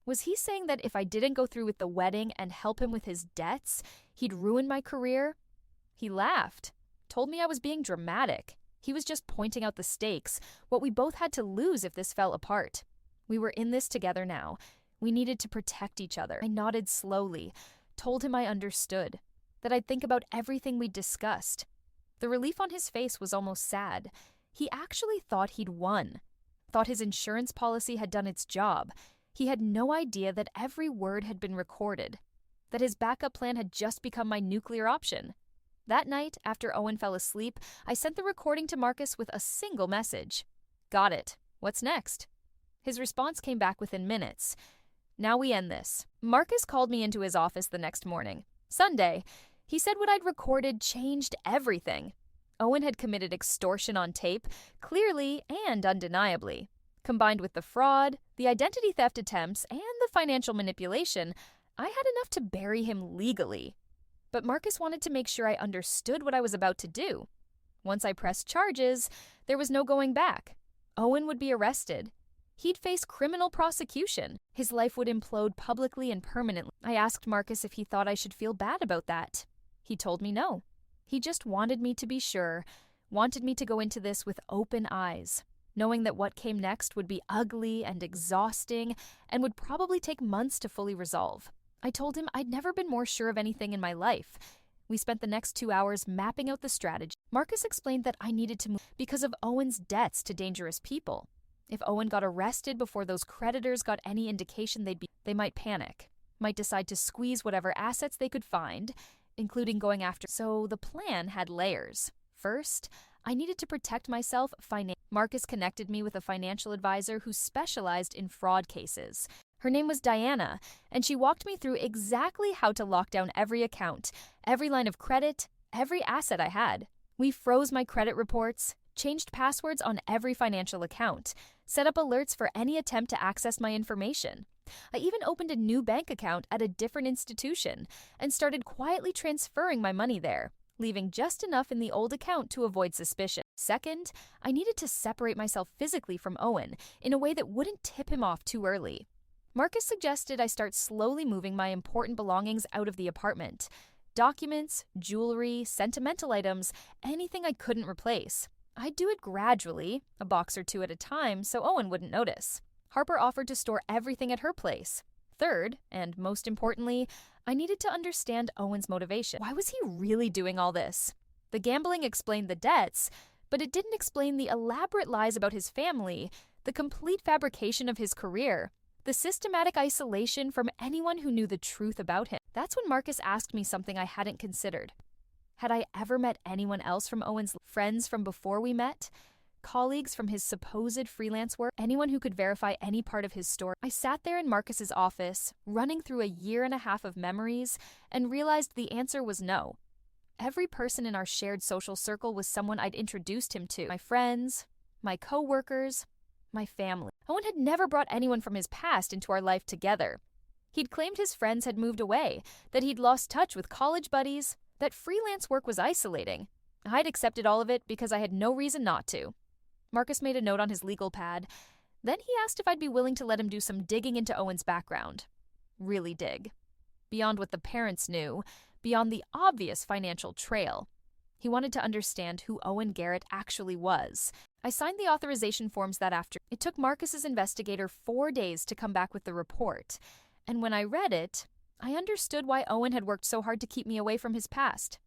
Was he saying that if I didn't go through with the wedding and help him with his debts, he'd ruin my career? He laughed, told me I was being dramatic. He was just pointing out the stakes, what we both had to lose if this fell apart. We were in this together now. We needed to protect each other. I nodded slowly, told him I understood, that I'd think about everything we'd discussed. The relief on his face was almost sad. He actually thought he'd won, thought his insurance policy had done its job. He had no idea that every word had been recorded, that his backup plan had just become my nuclear option. That night, after Owen fell asleep, I sent the recording to Marcus with a single message. Got it. What's next? His response came back within minutes. Now we end this. Marcus called me into his office the next morning. Sunday. He said what I'd recorded changed everything. Owen had committed extortion on tape, clearly and undeniably. Combined with the fraud, the identity theft attempts, and the financial manipulation, I had enough to bury him legally. But Marcus wanted to make sure I understood what I was about to do. Once I pressed charges, there was no going back. Owen would be arrested. He'd face criminal prosecution. His life would implode publicly and permanently. I asked Marcus if he thought I should feel bad about that. He told me no. He just wanted me to be sure, wanted me to go into this with open eyes, knowing that what came next would be ugly and exhausting and would probably take months to fully resolve. I told him I'd never been more sure of anything in my life. We spent the next 2 hours mapping out the strategy. Marcus explained that I needed to move because of Owen's debts to dangerous people. If Owen got arrested before those creditors got any indication they might panic, might decide to squeeze whatever assets they could find, including going after. So the plan had layers. First, I needed to protect myself financially. Marcus connected me with a financial advisor who specialized in fraud cases. Her name was Diana, and she walked me through exactly how to lock down every account, every line of credit, every asset I had. We froze my credit reports, changed passwords on every financial account, set up alerts for any attempt to access my information. I even opened a new bank account at a different institution and started quietly transferring my money there, leaving just enough in the old account to avoid suspicion. Second, I needed to separate myself physically from Owen in a way that wouldn't tip him off too early. Marcus suggested I start slowly moving my important belongings out of the apartment. Documents, jewelry, sentimental items, anything I couldn't replace. I'd do it gradually, a box or two at a time, so Owen wouldn't notice. Harper offered to store everything at her place. Third, and most importantly, I needed to understand Owen's motivation. Why was he really doing all this? The gambling explained the debts, but it didn't explain the elaborate lies about his family, the complete fabrication of his career, the systematic isolation from anyone who knew the truth about him. That's when Marcus asked me something I hadn't considered. Had I ever met anyone else from Owen's friends from before we met? Colleagues from his supposed freelance work? Anyone who could verify any part of his story? I sat there in Marcus's office, running through a year and a half of memories, and realized the answer was no. Every person in our shared social circle was someone I'd introduced him to. My friends, my co-workers, my family. Owen had never brought anyone from his past into our life together. He'd claimed his friends had moved away, that he'd lost touch with college buddies, that freelance work was isolating. I'd accepted all of it because I had no reason not to. Marcus made a note on his legal pad. Then he asked if I'd be willing to let him do some digging into Owen's background. Really dig. Beyond what the parents knew, beyond the obvious financial trail. He wanted to understand who Owen Garrett actually was. I signed the authorization forms that afternoon. It took Marcus's investigator 4 days to come back with the report. And when I read it, I understood why Owen had worked so hard to keep me away from his past.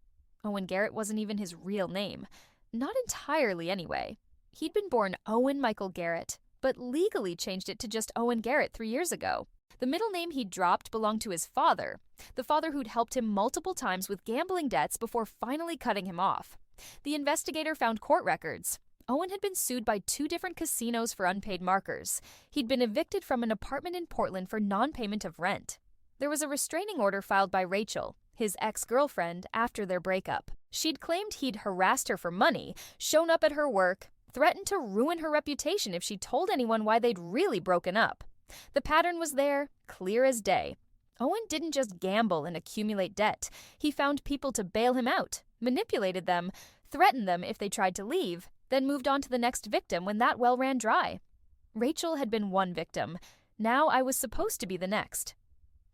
Owen Garrett wasn't even his real name. Not entirely, anyway. He'd been born Owen Michael Garrett, but legally changed it to just Owen Garrett 3 years ago. The middle name he'd dropped belonged to his father, the father who'd helped him multiple times with gambling debts before finally cutting him off. The investigator found court records. Owen had been sued by 2 different casinos for unpaid markers. He'd been evicted from an apartment in Portland for non-payment of rent. There was a restraining order filed by Rachel, his ex-girlfriend, after their breakup. She'd claimed he'd harassed her for money, shown up at her work, threatened to ruin her reputation if she told anyone why they'd really broken up. The pattern was there, clear as day. Owen didn't just gamble and accumulate debt. He found people to bail him out, manipulated them, threatened them if they tried to leave, then moved on to the next victim when that well ran dry. Rachel had been one victim. Now I was supposed to be the next.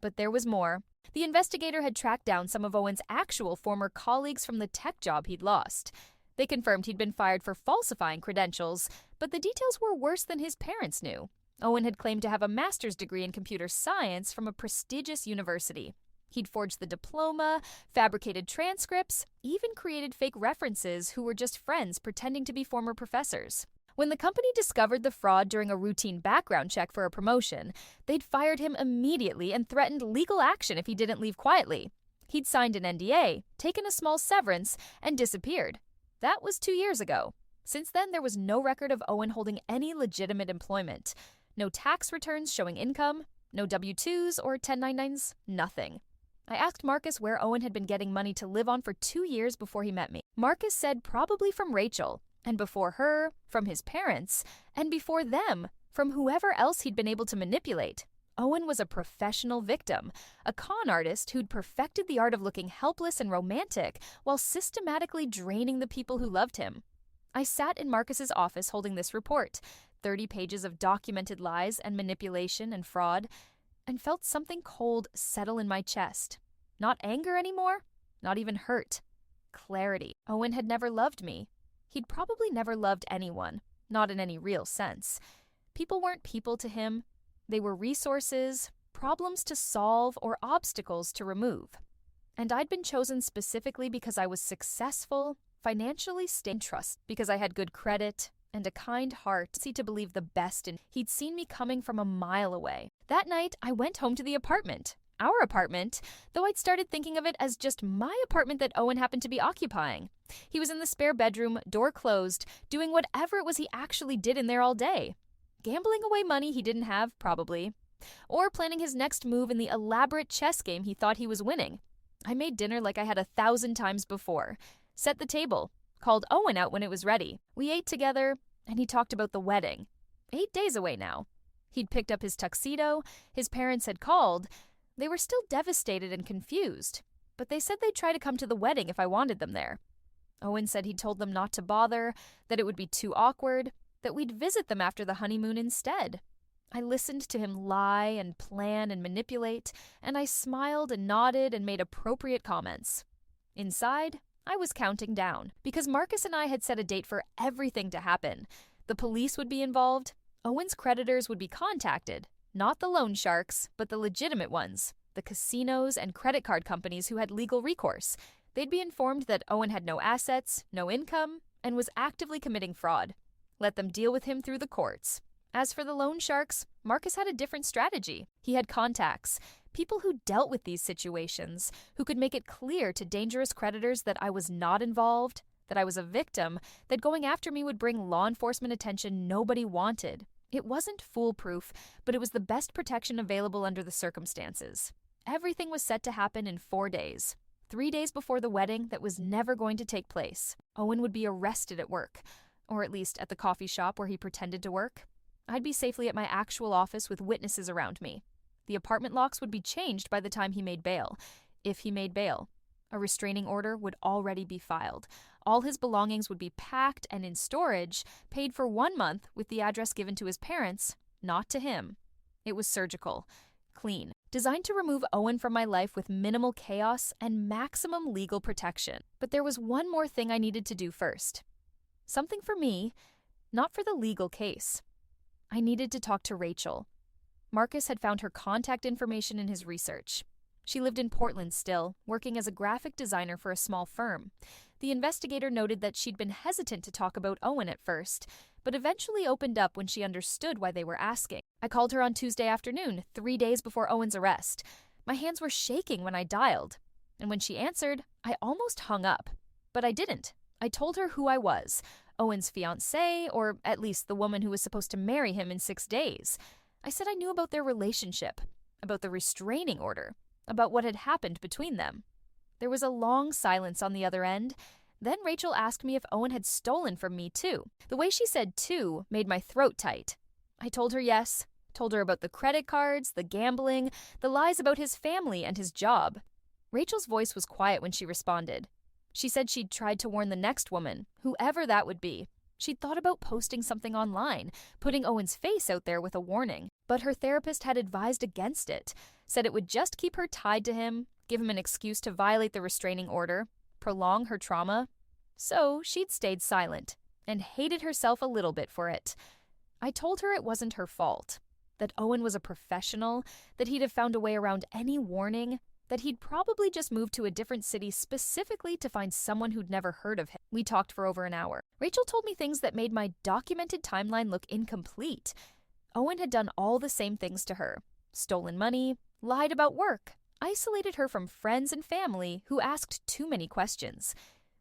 But there was more. The investigator had tracked down some of Owen's actual former colleagues from the tech job he'd lost. They confirmed he'd been fired for falsifying credentials, but the details were worse than his parents knew. Owen had claimed to have a master's degree in computer science from a prestigious university. He'd forged the diploma, fabricated transcripts, even created fake references who were just friends pretending to be former professors. When the company discovered the fraud during a routine background check for a promotion, they'd fired him immediately and threatened legal action if he didn't leave quietly. He'd signed an NDA, taken a small severance, and disappeared. That was 2 years ago. Since then, there was no record of Owen holding any legitimate employment. No tax returns showing income, no W-2s or 1099s, nothing. I asked Marcus where Owen had been getting money to live on for 2 years before he met me. Marcus said probably from Rachel, and before her, from his parents, and before them, from whoever else he'd been able to manipulate. Owen was a professional victim, a con artist who'd perfected the art of looking helpless and romantic while systematically draining the people who loved him. I sat in Marcus's office holding this report, 30 pages of documented lies and manipulation and fraud, and felt something cold settle in my chest. Not anger anymore, not even hurt. Clarity. Owen had never loved me. He'd probably never loved anyone, not in any real sense. People weren't people to him. They were resources, problems to solve, or obstacles to remove. And I'd been chosen specifically because I was successful, financially stable, trust, because I had good credit, and a kind heart, to believe the best in. He'd seen me coming from a mile away. That night, I went home to the apartment. Our apartment, though I'd started thinking of it as just my apartment that Owen happened to be occupying. He was in the spare bedroom, door closed, doing whatever it was he actually did in there all day. Gambling away money he didn't have, probably. Or planning his next move in the elaborate chess game he thought he was winning. I made dinner like I had 1,000 times before. Set the table. Called Owen out when it was ready. We ate together, and he talked about the wedding. 8 days away now. He'd picked up his tuxedo, his parents had called. They were still devastated and confused, but they said they'd try to come to the wedding if I wanted them there. Owen said he'd told them not to bother, that it would be too awkward, that we'd visit them after the honeymoon instead. I listened to him lie and plan and manipulate, and I smiled and nodded and made appropriate comments. Inside, I was counting down, because Marcus and I had set a date for everything to happen. The police would be involved, Owen's creditors would be contacted, not the loan sharks, but the legitimate ones, the casinos and credit card companies who had legal recourse. They'd be informed that Owen had no assets, no income, and was actively committing fraud. Let them deal with him through the courts. As for the loan sharks, Marcus had a different strategy. He had contacts, people who dealt with these situations, who could make it clear to dangerous creditors that I was not involved, that I was a victim, that going after me would bring law enforcement attention nobody wanted. It wasn't foolproof, but it was the best protection available under the circumstances. Everything was set to happen in 4 days. 3 days before the wedding that was never going to take place. Owen would be arrested at work, or at least at the coffee shop where he pretended to work. I'd be safely at my actual office with witnesses around me. The apartment locks would be changed by the time he made bail, if he made bail. A restraining order would already be filed. All his belongings would be packed and in storage, paid for 1 month with the address given to his parents, not to him. It was surgical, clean, designed to remove Owen from my life with minimal chaos and maximum legal protection. But there was one more thing I needed to do first. Something for me, not for the legal case. I needed to talk to Rachel. Marcus had found her contact information in his research. She lived in Portland still, working as a graphic designer for a small firm. The investigator noted that she'd been hesitant to talk about Owen at first, but eventually opened up when she understood why they were asking. I called her on Tuesday afternoon, 3 days before Owen's arrest. My hands were shaking when I dialed, and when she answered, I almost hung up. But I didn't. I told her who I was, Owen's fiancé, or at least the woman who was supposed to marry him in 6 days. I said I knew about their relationship, about the restraining order, about what had happened between them. There was a long silence on the other end. Then Rachel asked me if Owen had stolen from me too. The way she said too made my throat tight. I told her yes, told her about the credit cards, the gambling, the lies about his family and his job. Rachel's voice was quiet when she responded. She said she'd tried to warn the next woman, whoever that would be. She'd thought about posting something online, putting Owen's face out there with a warning. But her therapist had advised against it, said it would just keep her tied to him, give him an excuse to violate the restraining order, prolong her trauma. So she'd stayed silent, and hated herself a little bit for it. I told her it wasn't her fault, that Owen was a professional, that he'd have found a way around any warning, that he'd probably just moved to a different city specifically to find someone who'd never heard of him. We talked for over an hour. Rachel told me things that made my documented timeline look incomplete. Owen had done all the same things to her. Stolen money, lied about work, isolated her from friends and family who asked too many questions.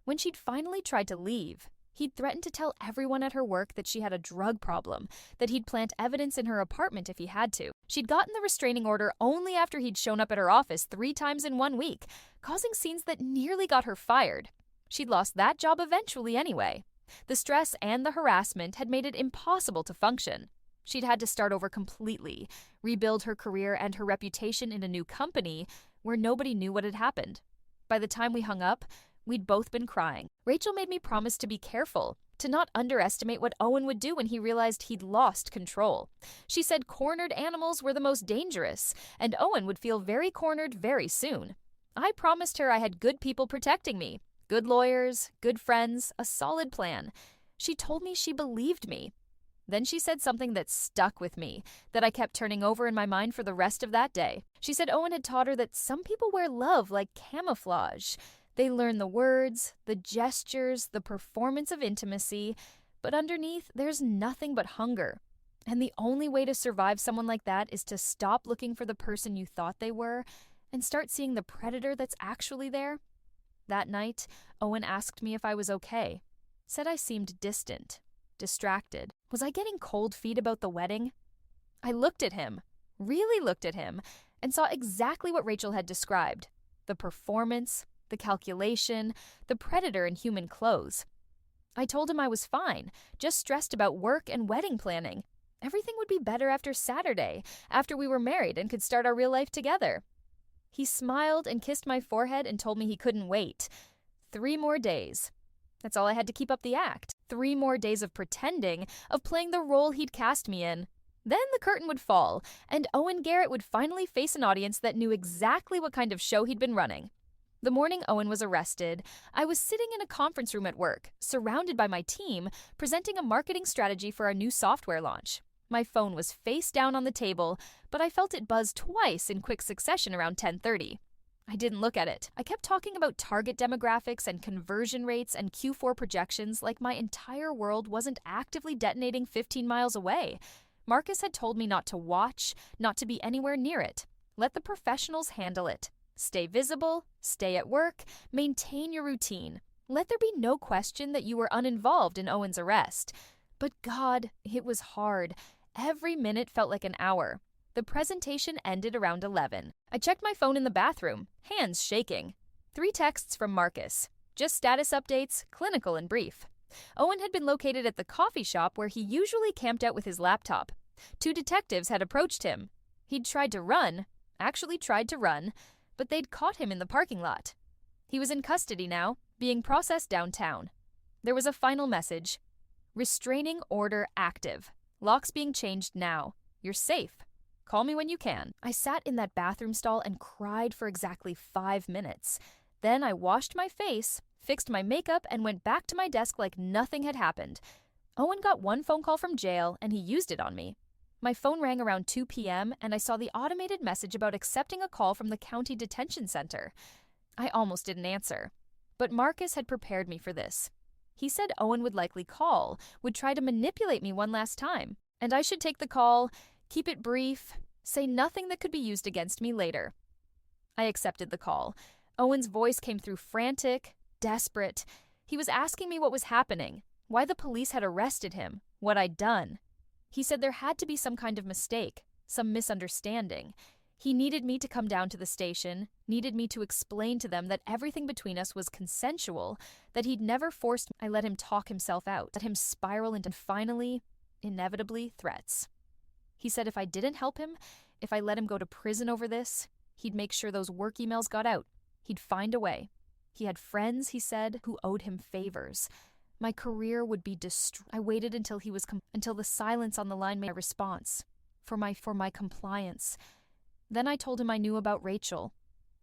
When she'd finally tried to leave, he'd threatened to tell everyone at her work that she had a drug problem, that he'd plant evidence in her apartment if he had to. She'd gotten the restraining order only after he'd shown up at her office 3 times in 1 week, causing scenes that nearly got her fired. She'd lost that job eventually anyway. The stress and the harassment had made it impossible to function. She'd had to start over completely, rebuild her career and her reputation in a new company where nobody knew what had happened. By the time we hung up, we'd both been crying. Rachel made me promise to be careful, to not underestimate what Owen would do when he realized he'd lost control. She said cornered animals were the most dangerous, and Owen would feel very cornered very soon. I promised her I had good people protecting me, good lawyers, good friends, a solid plan. She told me she believed me. Then she said something that stuck with me, that I kept turning over in my mind for the rest of that day. She said Owen had taught her that some people wear love like camouflage. They learn the words, the gestures, the performance of intimacy, but underneath there's nothing but hunger. And the only way to survive someone like that is to stop looking for the person you thought they were and start seeing the predator that's actually there. That night, Owen asked me if I was okay, said I seemed distant, distracted. Was I getting cold feet about the wedding? I looked at him, really looked at him, and saw exactly what Rachel had described. The performance, the calculation, the predator in human clothes. I told him I was fine, just stressed about work and wedding planning. Everything would be better after Saturday, after we were married and could start our real life together. He smiled and kissed my forehead and told me he couldn't wait. 3 more days. That's all I had to keep up the act. 3 more days of pretending, of playing the role he'd cast me in. Then the curtain would fall, and Owen Garrett would finally face an audience that knew exactly what kind of show he'd been running. The morning Owen was arrested, I was sitting in a conference room at work, surrounded by my team, presenting a marketing strategy for our new software launch. My phone was face down on the table, but I felt it buzz twice in quick succession around 10:30. I didn't look at it. I kept talking about target demographics and conversion rates and Q4 projections like my entire world wasn't actively detonating 15 miles away. Marcus had told me not to watch, not to be anywhere near it. Let the professionals handle it. Stay visible, stay at work, maintain your routine. Let there be no question that you were uninvolved in Owen's arrest. But God, it was hard. Every minute felt like an hour. The presentation ended around 11. I checked my phone in the bathroom, hands shaking. 3 texts from Marcus. Just status updates, clinical and brief. Owen had been located at the coffee shop where he usually camped out with his laptop. 2 detectives had approached him. He'd tried to run, but they'd caught him in the parking lot. He was in custody now, being processed downtown. There was a final message. Restraining order active. Locks being changed now. You're safe. Call me when you can. I sat in that bathroom stall and cried for exactly 5 minutes. Then I washed my face, fixed my makeup, and went back to my desk like nothing had happened. Owen got 1 phone call from jail, and he used it on me. My phone rang around 2 p.m., and I saw the automated message about accepting a call from the county detention center. I almost didn't answer. But Marcus had prepared me for this. He said Owen would likely call, would try to manipulate me one last time, and I should take the call, keep it brief, say nothing that could be used against me later. I accepted the call. Owen's voice came through frantic, desperate. He was asking me what was happening, why the police had arrested him, what I'd done. He said there had to be some kind of mistake, some misunderstanding. He needed me to come down to the station, needed me to explain to them that everything between us was consensual, that he'd never forced me. I let him talk himself out, let him spiral into finally, inevitably, threats. He said if I didn't help him, if I let him go to prison over this, he'd make sure those work emails got out. He'd find a way. He had friends, he said, who owed him favors. My career would be destroyed. I waited until until the silence on the line made a response for my compliance. Then I told him I knew about Rachel,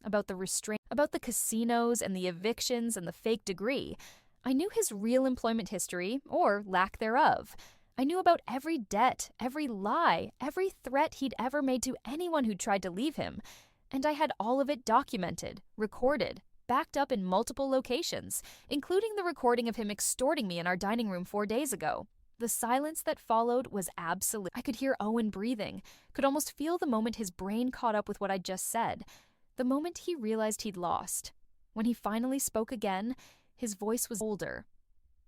about the casinos and the evictions and the fake degree. I knew his real employment history, or lack thereof. I knew about every debt, every lie, every threat he'd ever made to anyone who tried to leave him. And I had all of it documented, recorded, backed up in multiple locations, including the recording of him extorting me in our dining room 4 days ago. The silence that followed was absolute. I could hear Owen breathing, could almost feel the moment his brain caught up with what I'd just said, the moment he realized he'd lost. When he finally spoke again, his voice was older,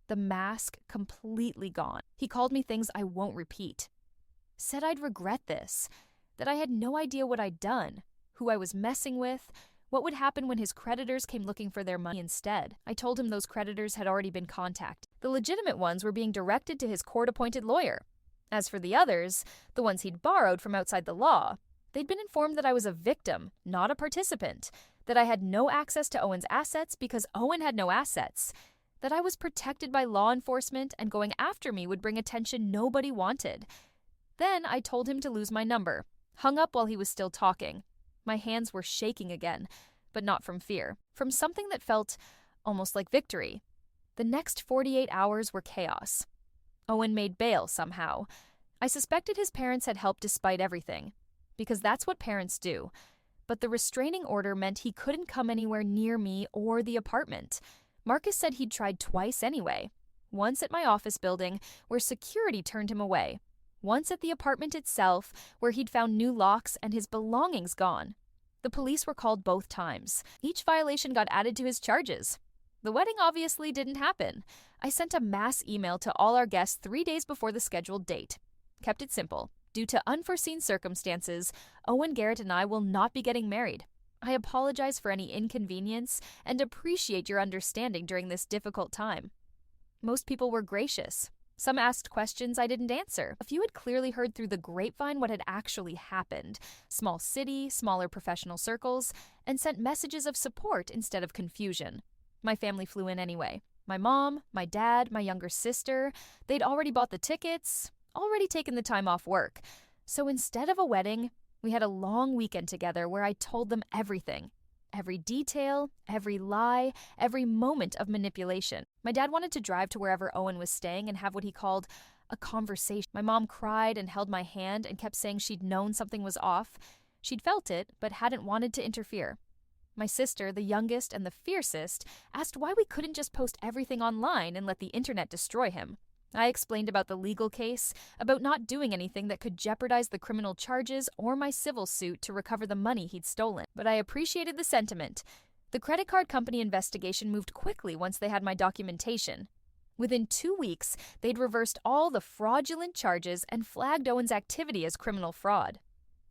the mask completely gone. He called me things I won't repeat. Said I'd regret this, that I had no idea what I'd done, who I was messing with, what would happen when his creditors came looking for their money instead. I told him those creditors had already been contacted. The legitimate ones were being directed to his court-appointed lawyer. As for the others, the ones he'd borrowed from outside the law, they'd been informed that I was a victim, not a participant, that I had no access to Owen's assets because Owen had no assets, that I was protected by law enforcement and going after me would bring attention nobody wanted. Then I told him to lose my number, hung up while he was still talking. My hands were shaking again, but not from fear, from something that felt almost like victory. The next 48 hours were chaos. Owen made bail somehow. I suspected his parents had helped despite everything, because that's what parents do. But the restraining order meant he couldn't come anywhere near me or the apartment. Marcus said he'd tried twice anyway. Once at my office building, where security turned him away. Once at the apartment itself, where he'd found new locks and his belongings gone. The police were called both times. Each violation got added to his charges. The wedding obviously didn't happen. I sent a mass email to all our guests 3 days before the scheduled date. Kept it simple. Due to unforeseen circumstances, Owen Garrett and I will not be getting married. I apologize for any inconvenience and appreciate your understanding during this difficult time. Most people were gracious. Some asked questions I didn't answer. A few had clearly heard through the grapevine what had actually happened. Small city, smaller professional circles, and sent messages of support instead of confusion. My family flew in anyway. My mom, my dad, my younger sister, they'd already bought the tickets. already taken the time off work. So instead of a wedding, we had a long weekend together where I told them everything. Every detail, every lie, every moment of manipulation. My dad wanted to drive to wherever Owen was staying and have what he called a conversation. My mom cried and held my hand and kept saying she'd known something was off. She'd felt it, but hadn't wanted to interfere. My sister, the youngest and the fiercest, asked why we couldn't just post everything online and let the internet destroy him. I explained about the legal case, about not doing anything that could jeopardize the criminal charges or my civil suit to recover the money he'd stolen. But I appreciated the sentiment. The credit card company investigation moved quickly once they had my documentation. Within 2 weeks, they'd reversed all the fraudulent charges and flagged Owen's activity as criminal fraud.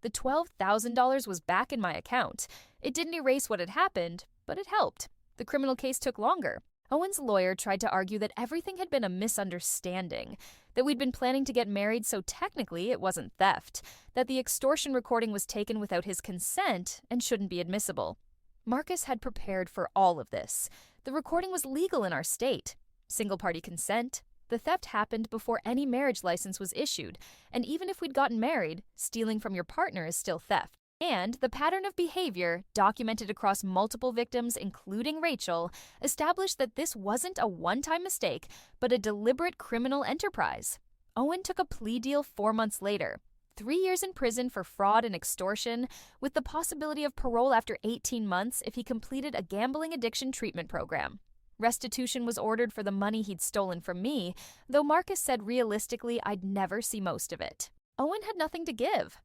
The $12,000 was back in my account. It didn't erase what had happened, but it helped. The criminal case took longer. Owen's lawyer tried to argue that everything had been a misunderstanding, that we'd been planning to get married so technically it wasn't theft, that the extortion recording was taken without his consent and shouldn't be admissible. Marcus had prepared for all of this. The recording was legal in our state. Single-party consent. The theft happened before any marriage license was issued, and even if we'd gotten married, stealing from your partner is still theft. And the pattern of behavior, documented across multiple victims, including Rachel, established that this wasn't a one-time mistake, but a deliberate criminal enterprise. Owen took a plea deal 4 months later. 3 years in prison for fraud and extortion, with the possibility of parole after 18 months if he completed a gambling addiction treatment program. Restitution was ordered for the money he'd stolen from me, though Marcus said realistically I'd never see most of it. Owen had nothing to give.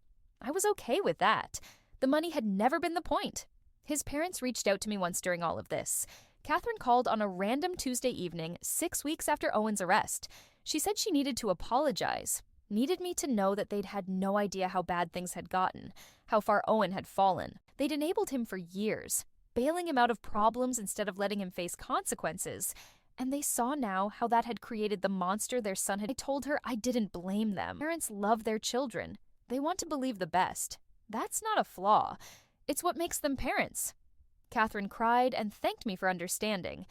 I was okay with that. The money had never been the point. His parents reached out to me once during all of this. Catherine called on a random Tuesday evening, 6 weeks after Owen's arrest. She said she needed to apologize, needed me to know that they'd had no idea how bad things had gotten, how far Owen had fallen. They'd enabled him for years, bailing him out of problems instead of letting him face consequences. And they saw now how that had created the monster their son had. I told her I didn't blame them. Parents love their children. They want to believe the best. That's not a flaw. It's what makes them parents. Catherine cried and thanked me for understanding.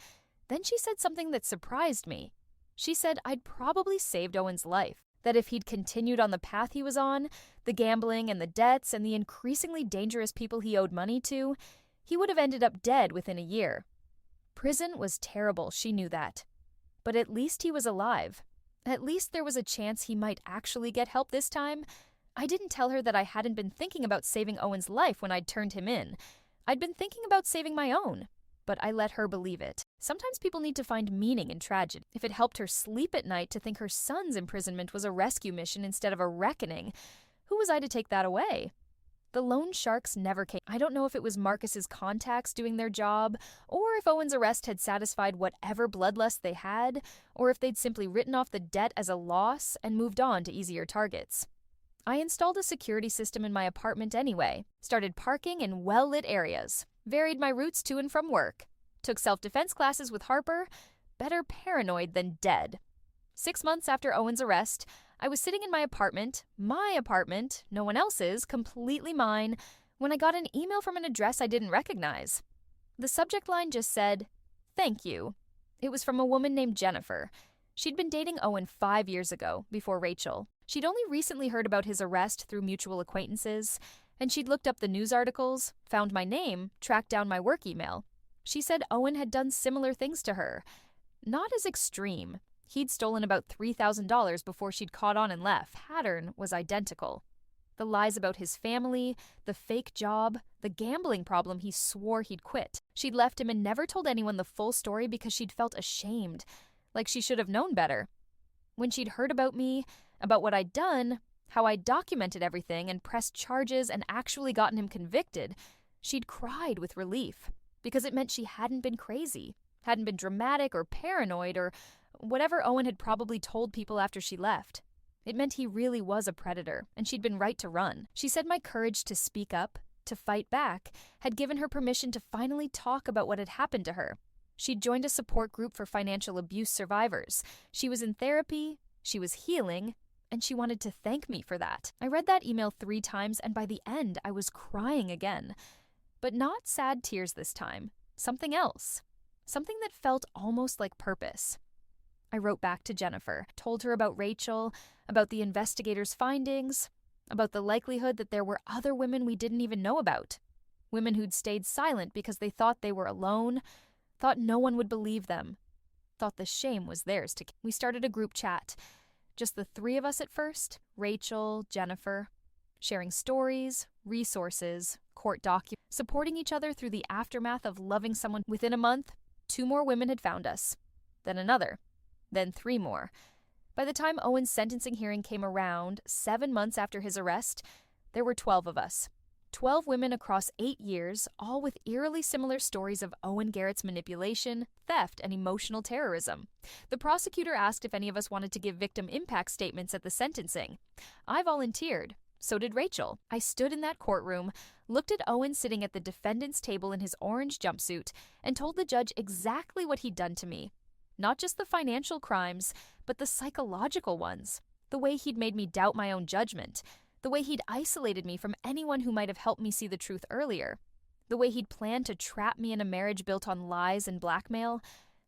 Then she said something that surprised me. She said I'd probably saved Owen's life, that if he'd continued on the path he was on, the gambling and the debts and the increasingly dangerous people he owed money to, he would have ended up dead within a year. Prison was terrible, she knew that. But at least he was alive. At least there was a chance he might actually get help this time. I didn't tell her that I hadn't been thinking about saving Owen's life when I'd turned him in. I'd been thinking about saving my own, but I let her believe it. Sometimes people need to find meaning in tragedy. If it helped her sleep at night to think her son's imprisonment was a rescue mission instead of a reckoning, who was I to take that away? The loan sharks never came. I don't know if it was Marcus's contacts doing their job, or if Owen's arrest had satisfied whatever bloodlust they had, or if they'd simply written off the debt as a loss and moved on to easier targets. I installed a security system in my apartment anyway, started parking in well-lit areas, varied my routes to and from work, took self-defense classes with Harper, better paranoid than dead. 6 months after Owen's arrest, I was sitting in my apartment, no one else's, completely mine, when I got an email from an address I didn't recognize. The subject line just said, "Thank you." It was from a woman named Jennifer. She'd been dating Owen 5 years ago, before Rachel. She'd only recently heard about his arrest through mutual acquaintances, and she'd looked up the news articles, found my name, tracked down my work email. She said Owen had done similar things to her. Not as extreme. He'd stolen about $3,000 before she'd caught on and left. Pattern was identical. The lies about his family, the fake job, the gambling problem he swore he'd quit. She'd left him and never told anyone the full story because she'd felt ashamed, like she should have known better. When she'd heard about me, about what I'd done, how I'd documented everything and pressed charges and actually gotten him convicted, she'd cried with relief, because it meant she hadn't been crazy, hadn't been dramatic or paranoid or whatever Owen had probably told people after she left. It meant he really was a predator, and she'd been right to run. She said my courage to speak up, to fight back, had given her permission to finally talk about what had happened to her. She'd joined a support group for financial abuse survivors. She was in therapy, she was healing, and she wanted to thank me for that. I read that email 3 times, and by the end, I was crying again. But not sad tears this time. Something else. Something that felt almost like purpose. I wrote back to Jennifer, told her about Rachel, about the investigators' findings, about the likelihood that there were other women we didn't even know about. Women who'd stayed silent because they thought they were alone, thought no one would believe them, thought the shame was theirs to keep. We started a group chat. Just the three of us at first, Rachel, Jennifer, sharing stories, resources, court documents, supporting each other through the aftermath of loving someone. Within a month, 2 more women had found us, then another, then 3 more. By the time Owen's sentencing hearing came around, 7 months after his arrest, there were 12 of us. 12 women across 8 years, all with eerily similar stories of Owen Garrett's manipulation, theft, and emotional terrorism. The prosecutor asked if any of us wanted to give victim impact statements at the sentencing. I volunteered. So did Rachel. I stood in that courtroom, looked at Owen sitting at the defendant's table in his orange jumpsuit, and told the judge exactly what he'd done to me. Not just the financial crimes, but the psychological ones. The way he'd made me doubt my own judgment. The way he'd isolated me from anyone who might have helped me see the truth earlier. The way he'd planned to trap me in a marriage built on lies and blackmail.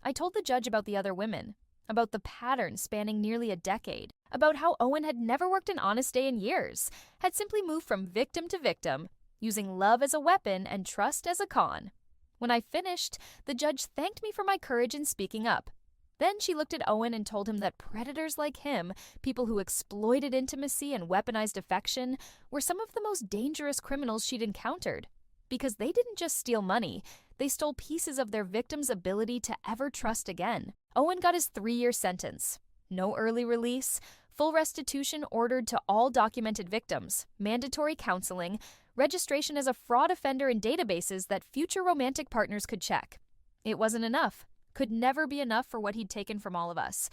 I told the judge about the other women, about the pattern spanning nearly a decade, about how Owen had never worked an honest day in years, had simply moved from victim to victim, using love as a weapon and trust as a con. When I finished, the judge thanked me for my courage in speaking up. Then she looked at Owen and told him that predators like him, people who exploited intimacy and weaponized affection, were some of the most dangerous criminals she'd encountered. Because they didn't just steal money, they stole pieces of their victim's ability to ever trust again. Owen got his 3-year sentence. No early release, full restitution ordered to all documented victims, mandatory counseling, registration as a fraud offender in databases that future romantic partners could check. It wasn't enough. Could never be enough for what he'd taken from all of us.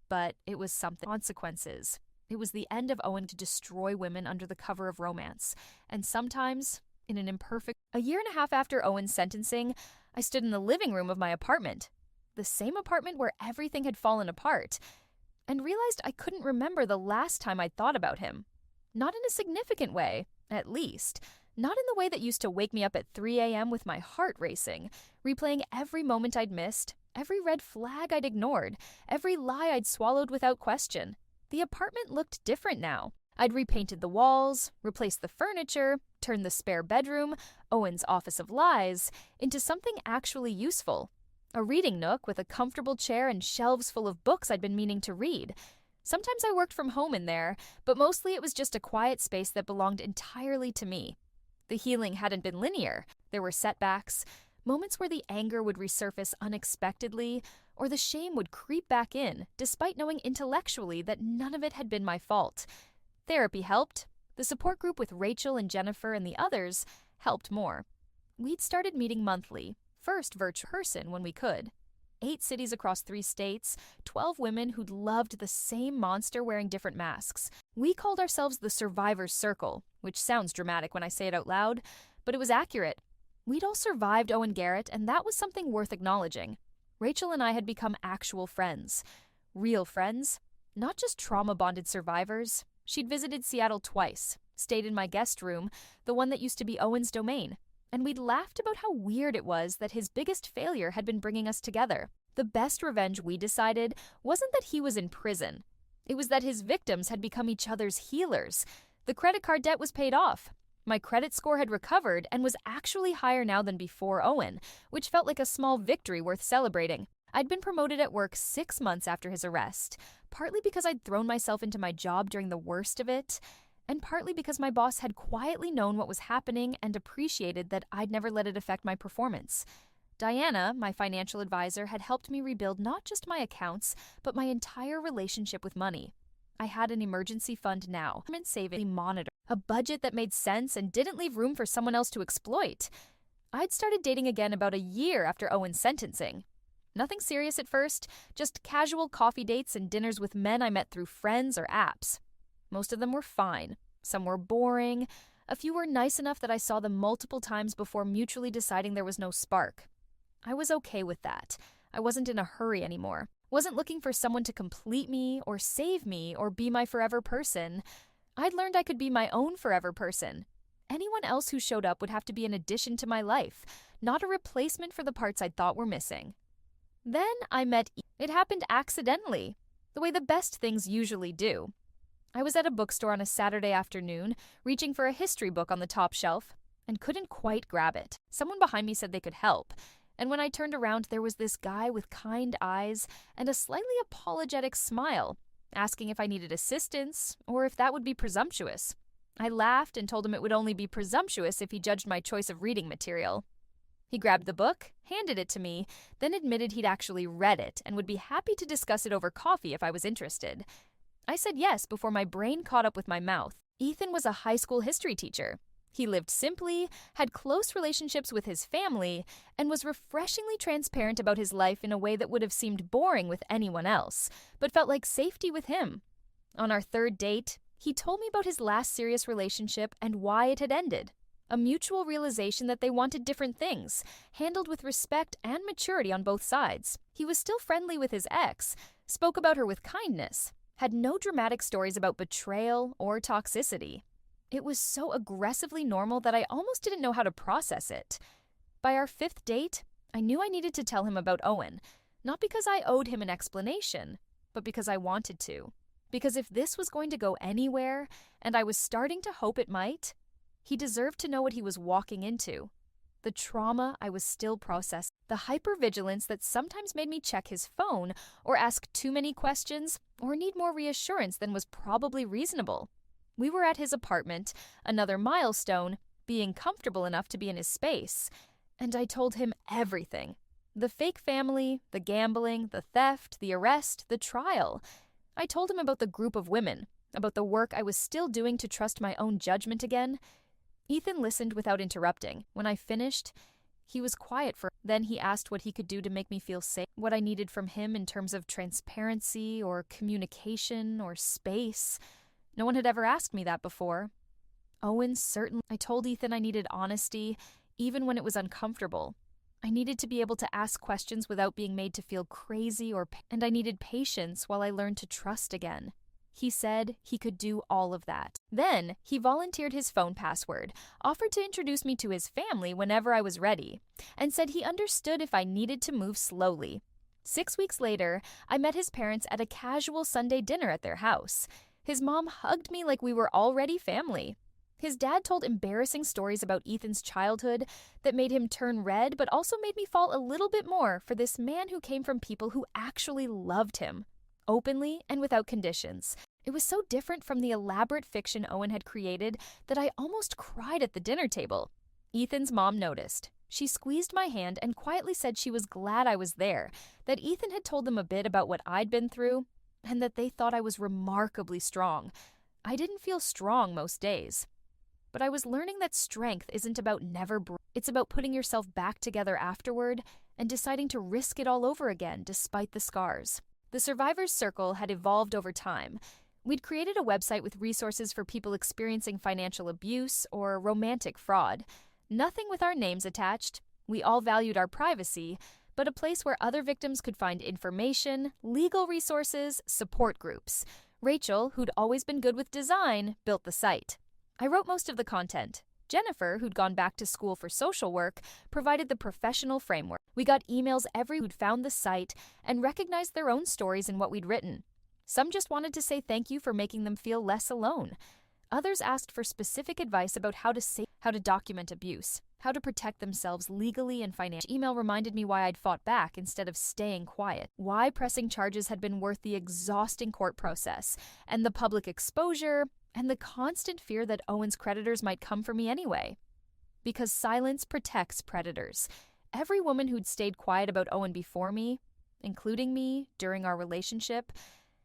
But it was something. Consequences. It was the end of Owen to destroy women under the cover of romance, and sometimes in an imperfect. A year and a half after Owen's sentencing, I stood in the living room of my apartment, the same apartment where everything had fallen apart, and realized I couldn't remember the last time I'd thought about him. Not in a significant way, at least. Not in the way that used to wake me up at 3 a.m. with my heart racing, replaying every moment I'd missed, every red flag I'd ignored, every lie I'd swallowed without question. The apartment looked different now. I'd repainted the walls, replaced the furniture, turned the spare bedroom, Owen's office of lies, into something actually useful. A reading nook with a comfortable chair and shelves full of books I'd been meaning to read. Sometimes I worked from home in there, but mostly it was just a quiet space that belonged entirely to me. The healing hadn't been linear. There were setbacks, moments where the anger would resurface unexpectedly, or the shame would creep back in, despite knowing intellectually that none of it had been my fault. Therapy helped. The support group with Rachel and Jennifer and the others helped more. We'd started meeting monthly, first virtual person when we could. 8 cities across 3 states, 12 women who'd loved the same monster wearing different masks. We called ourselves the Survivor's Circle, which sounds dramatic when I say it out loud, but it was accurate. We'd all survived Owen Garrett, and that was something worth acknowledging. Rachel and I had become actual friends. Real friends. Not just trauma-bonded survivors. She'd visited Seattle twice, stayed in my guest room, the one that used to be Owen's domain. And we'd laughed about how weird it was that his biggest failure had been bringing us together. The best revenge, we decided, wasn't that he was in prison. It was that his victims had become each other's healers. The credit card debt was paid off. My credit score had recovered and was actually higher now than before Owen, which felt like a small victory worth celebrating. I'd been promoted at work 6 months after his arrest, partly because I'd thrown myself into my job during the worst of it, and partly because my boss had quietly known what was happening and appreciated that I'd never let it affect my performance. Diana, my financial advisor, had helped me rebuild not just my accounts, but my entire relationship with money. I had an emergency fund now, saving monitor, a budget that made sense and didn't leave room for someone else to exploit. I'd started dating again about a year after Owen's sentencing. Nothing serious at first, just casual coffee dates and dinners with men I met through friends or apps. Most of them were fine. Some were boring. A few were nice enough that I saw them multiple times before mutually deciding there was no spark. I was okay with that. I wasn't in a hurry anymore. Wasn't looking for someone to complete me or save me or be my forever person. I'd learned I could be my own forever person. Anyone else who showed up would have to be an addition to my life, not a replacement for the parts I'd thought were missing. Then I met It happened accidentally, the way the best things usually do. I was at a bookstore on a Saturday afternoon, reaching for a history book on the top shelf, and couldn't quite grab it. Someone behind me said they could help, and when I turned around, there was this guy with kind eyes and a slightly apologetic smile, asking if I needed assistance or if that would be presumptuous. I laughed and told him it would only be presumptuous if he judged my choice of reading material. He grabbed the book, handed it to me, then admitted he'd actually read it and would be happy to discuss it over coffee if I was interested. I said yes before my brain caught up with my mouth. Ethan was a high school history teacher. He lived simply, had close relationships with his family, and was refreshingly transparent about his life in a way that would have seemed boring with anyone else, but felt like safety with him. On our third date, he told me about his last serious relationship and why it had ended. A mutual realization that they wanted different things, handled with respect and maturity on both sides. He was still friendly with his ex, spoke about her with kindness, had no dramatic stories about betrayal or toxicity. It was so aggressively normal that I almost didn't know how to process it. By our fifth date, I knew I needed to tell him about Owen, not because I owed him an explanation, but because I wanted to. Because if this was going to go anywhere, and I was starting to hope it might, he deserved to know what he was walking into. The trauma I was still processing, the hypervigilance that sometimes made me check his phone or ask too many questions or need more reassurance than was probably reasonable. We were at his apartment, another milestone, being comfortable enough to be in his space, and I told him everything. The fake family, the gambling, the theft, the arrest, the trial. I told him about the group of women, about the work I was still doing to trust my own judgment again. Ethan listened without interrupting. When I finished, he was quiet then he asked what he could do to make me feel safe, what I needed from him in terms of transparency or communication or space. No one had ever asked me that before. Owen certainly. I told Ethan I needed honesty, even when it was uncomfortable. I needed to be able to ask questions without being made to feel crazy and I needed patience while I learned to trust again. He said he could do all of that. Then, he volunteered his phone password, offered to introduce me to his family whenever I was ready, and said he understood if I needed to move slowly. 6 weeks later, I met his parents at a casual Sunday dinner at their house. His mom hugged me like we were already family. His dad told embarrassing stories about Ethan's childhood that made him turn red, but also made me fall a little bit more for this man who came from people who actually loved him, openly and without conditions. It was so different from the elaborate fiction Owen had created that I almost cried at the dinner table. Ethan's mom noticed. She squeezed my hand and quietly said she was glad I was there, that Ethan had told them a bit about what I'd been through, and that they thought I was remarkably strong. I didn't feel strong most days. But I was learning that strength isn't about it's about putting yourself back together afterward and deciding to risk it all over again despite the scars. The Survivors Circle had evolved over time. We'd created a website with resources for people experiencing financial abuse or romantic fraud. Nothing with our names attached. We all valued our privacy, but a place where other victims could find information, legal resources, support groups. Rachel, who'd always been good with design, built the site. I wrote most of the content. Jennifer, who'd gone back to school for social work, provided the professional framework. We got emails who'd found the site and recognized their own stories in what we'd written. Some just wanted to say thank you for making them feel less alone. Others asked for specific advice about how to document abuse, how to protect themselves legally and financially. Email reminded me why I'd fought back instead of staying quiet, why pressing charges had been worth the exhausting court process, and the public exposure, and the constant fear that Owen's creditors might come for me anyway. Because silence protects predators. Every woman who'd stayed quiet about Owen before me, including me during our relationship,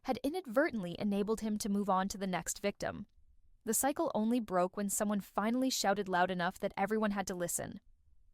had inadvertently enabled him to move on to the next victim. The cycle only broke when someone finally shouted loud enough that everyone had to listen.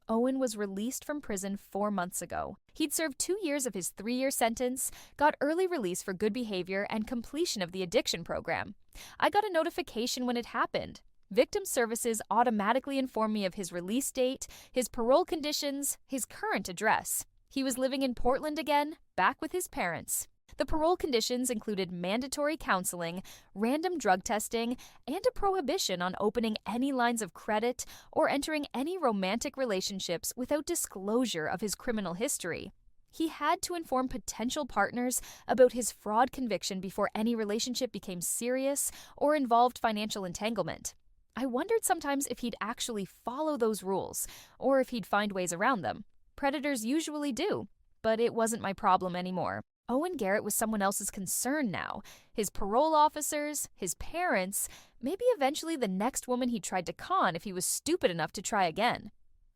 Owen was released from prison 4 months ago. He'd served 2 years of his 3-year sentence, got early release for good behavior and completion of the addiction program. I got a notification when it happened. Victim Services automatically informed me of his release date, his parole conditions, his current address. He was living in Portland again, back with his parents. The parole conditions included mandatory counseling, random drug testing, and a prohibition on opening any lines of credit or entering any romantic relationships without disclosure of his criminal history. He had to inform potential partners about his fraud conviction before any relationship became serious or involved financial entanglement. I wondered sometimes if he'd actually follow those rules, or if he'd find ways around them. Predators usually do, but it wasn't my problem anymore. Owen Garrett was someone else's concern now. His parole officers, his parents, maybe eventually the next woman he tried to con if he was stupid enough to try again.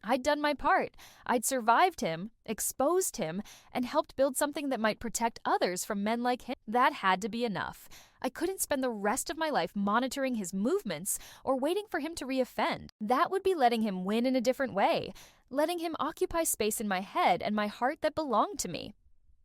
I'd done my part. I'd survived him, exposed him, and helped build something that might protect others from men like him. That had to be enough. I couldn't spend the rest of my life monitoring his movements or waiting for him to reoffend. That would be letting him win in a different way, letting him occupy space in my head and my heart that belonged to me.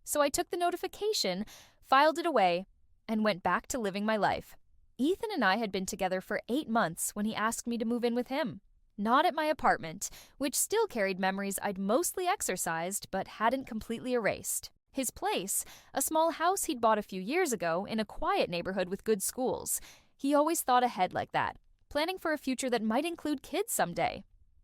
So I took the notification, filed it away, and went back to living my life. Ethan and I had been together for 8 months when he asked me to move in with him. Not at my apartment, which still carried memories I'd mostly exorcised but hadn't completely erased. His place, a small house he'd bought a few years ago in a quiet neighborhood with good schools. He always thought ahead like that, planning for a future that might include kids someday.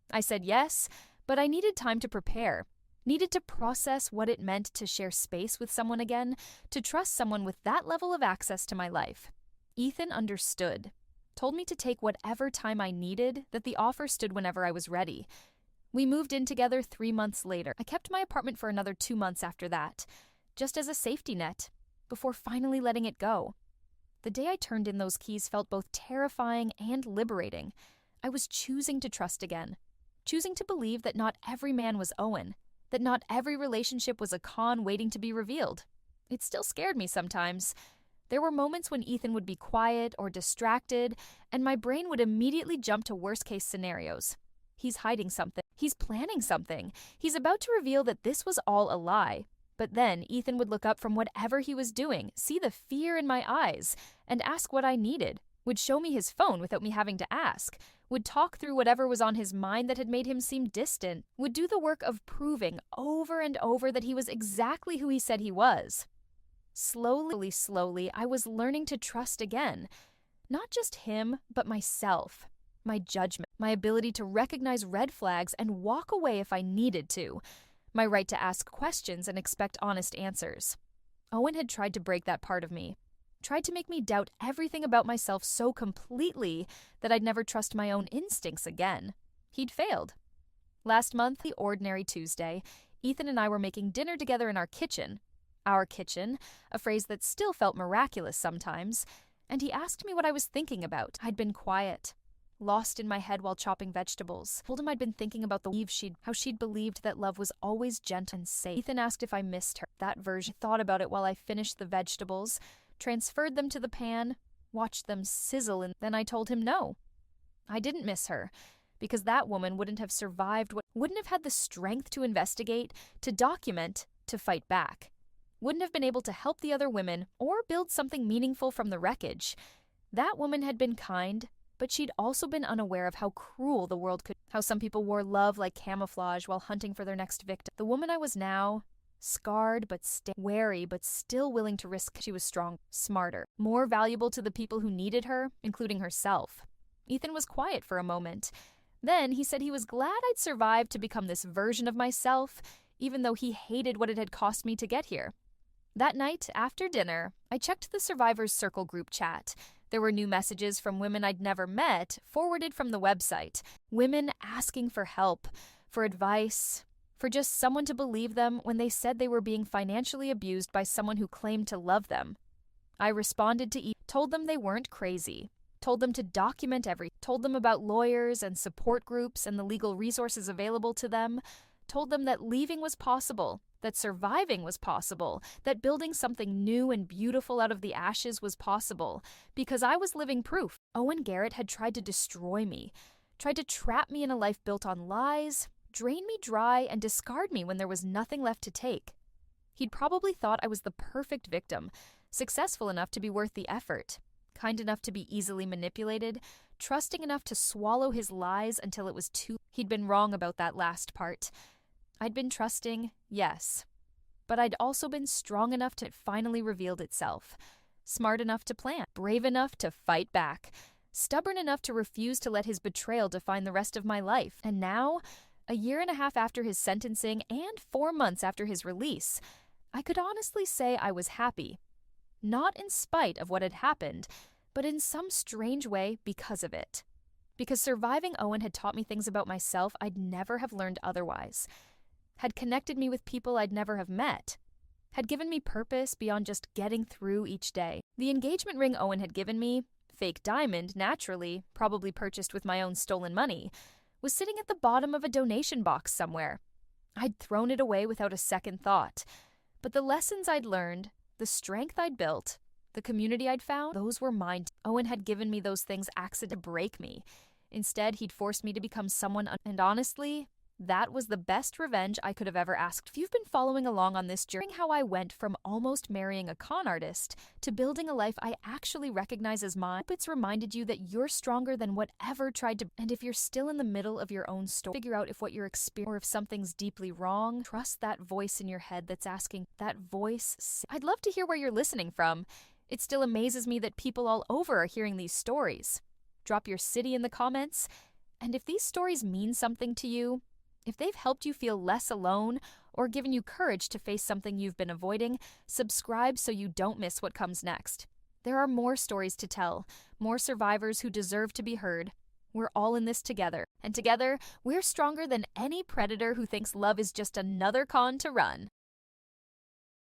I said yes, but I needed time to prepare. Needed to process what it meant to share space with someone again, to trust someone with that level of access to my life. Ethan understood. Told me to take whatever time I needed, that the offer stood whenever I was ready. We moved in together 3 months later. I kept my apartment for another 2 months after that, just as a safety net, before finally letting it go. The day I turned in those keys felt both terrifying and liberating. I was choosing to trust again, choosing to believe that not every man was Owen, that not every relationship was a con waiting to be revealed. It still scared me sometimes. There were moments when Ethan would be quiet or distracted, and my brain would immediately jump to worst-case scenarios. He's hiding something. He's planning something. He's about to reveal that this was all a lie. But then Ethan would look up from whatever he was doing, see the fear in my eyes, and ask what I needed, would show me his phone without me having to ask, would talk through whatever was on his mind that had made him seem distant, would do the work of proving over and over that he was exactly who he said he was. Slowly, I was learning to trust again. Not just him, but myself. My judgment, my ability to recognize red flags and walk away if I needed to. My right to ask questions and expect honest answers. Owen had tried to break that part of me. Tried to make me doubt everything about myself so completely that I'd never trust my own instincts again. He'd failed. Last month, the ordinary Tuesday, Ethan and I were making dinner together in our kitchen. Our kitchen, a phrase that still felt miraculous sometimes, and he asked me what I was thinking about. I'd been quiet, lost in my head while chopping vegetables. Told him I'd been thinking about how she'd believed that love was always gentle and safe. Ethan asked if I missed her. That version. Thought about it while I finished the vegetables, transferred them to the pan, watched them sizzle, and then I told him no. I didn't miss her, because that woman wouldn't have survived, wouldn't have had the strength to investigate, to document, to fight back. Wouldn't have been able to help the other women or build something meaningful from the wreckage. That woman had been kind, but she'd also been unaware of how cruel the world could, how some people wore love like camouflage while hunting for their next victim. The woman I was now, scarred but wary but still willing to risk. She was strong, smarter, more valuable to the people who needed her, including herself. Ethan was quiet for a moment. Then he said he was glad I'd survived to become this version of myself, even though he hated what it had cost me to get here. That night, after dinner, I checked the Survivors Circle group chat. There were new messages from women I'd never met, forwarded from the website. Women asking for help, for advice, for just someone to believe them when they said they were being financially abused by someone who claimed to love them. I responded to told them they weren't crazy, told them to document everything, told them about lawyers and support groups and the legal resources available to them, told them that leaving was possible, that surviving was possible, that building something new and beautiful out of the ashes was possible, because I was living proof. Owen Garrett had tried to destroy me, tried to trap me in a life built on lies, drain me dry, and discard me when there was nothing left to take. He'd probably thought I was the perfect victim, successful enough to be worth the effort, kind enough to be easily manipulated, trusting enough to swallow his lies until it was too. He'd been wrong about that last part. I'd been trusting, yes, but I'd also been strong enough to finally revealed itself, smart enough to plan, brave enough to fight back, stubborn enough to refuse to let his betrayal define the rest of my life. And now, A year and a half after his sentencing and 4 months after his release, I could honestly say I was happy. Not in spite of what had happened, but in some strange way because of it. Because surviving Owen had taught me things about myself I'd never have learned otherwise, had connected me with people I'd never have met, had given me purpose beyond just getting through each day. The engagement ring Owen had given me, fake diamond, naturally, probably purchased with my own stolen money, was sitting at the bottom of a donation box somewhere. I'd thrown it away without a second thought. But the lessons I'd learned, the strength I'd built, the community I'd found, those were mine. Owen had given me those things accidentally to break me. Instead, he'd forced me to become someone, and honestly, that was the best revenge I could have ever asked. If you've been following along on this journey, how I went from almost marrying a con artist to building a life I actually recognize as mine, I hope it's reminded you that you're stronger than whatever tried to. And if you're still in the middle of your own story, figure out if what you're experiencing or if something's deeply wrong, trust that voice in your head that's asking that voice. I'd love to hear where you're listening from. It still amazes me that people all over are hearing these stories. Drop your city in the comments. And if these stories mean something to you, if they've helped you feel less alone or given you courage to face something you've been avoiding, subscribe so you don't miss what comes next. There are more stories to tell, more survivors who deserve to be heard. We're all in this together, and together, we're stronger than any predator who thinks love is just another con to run.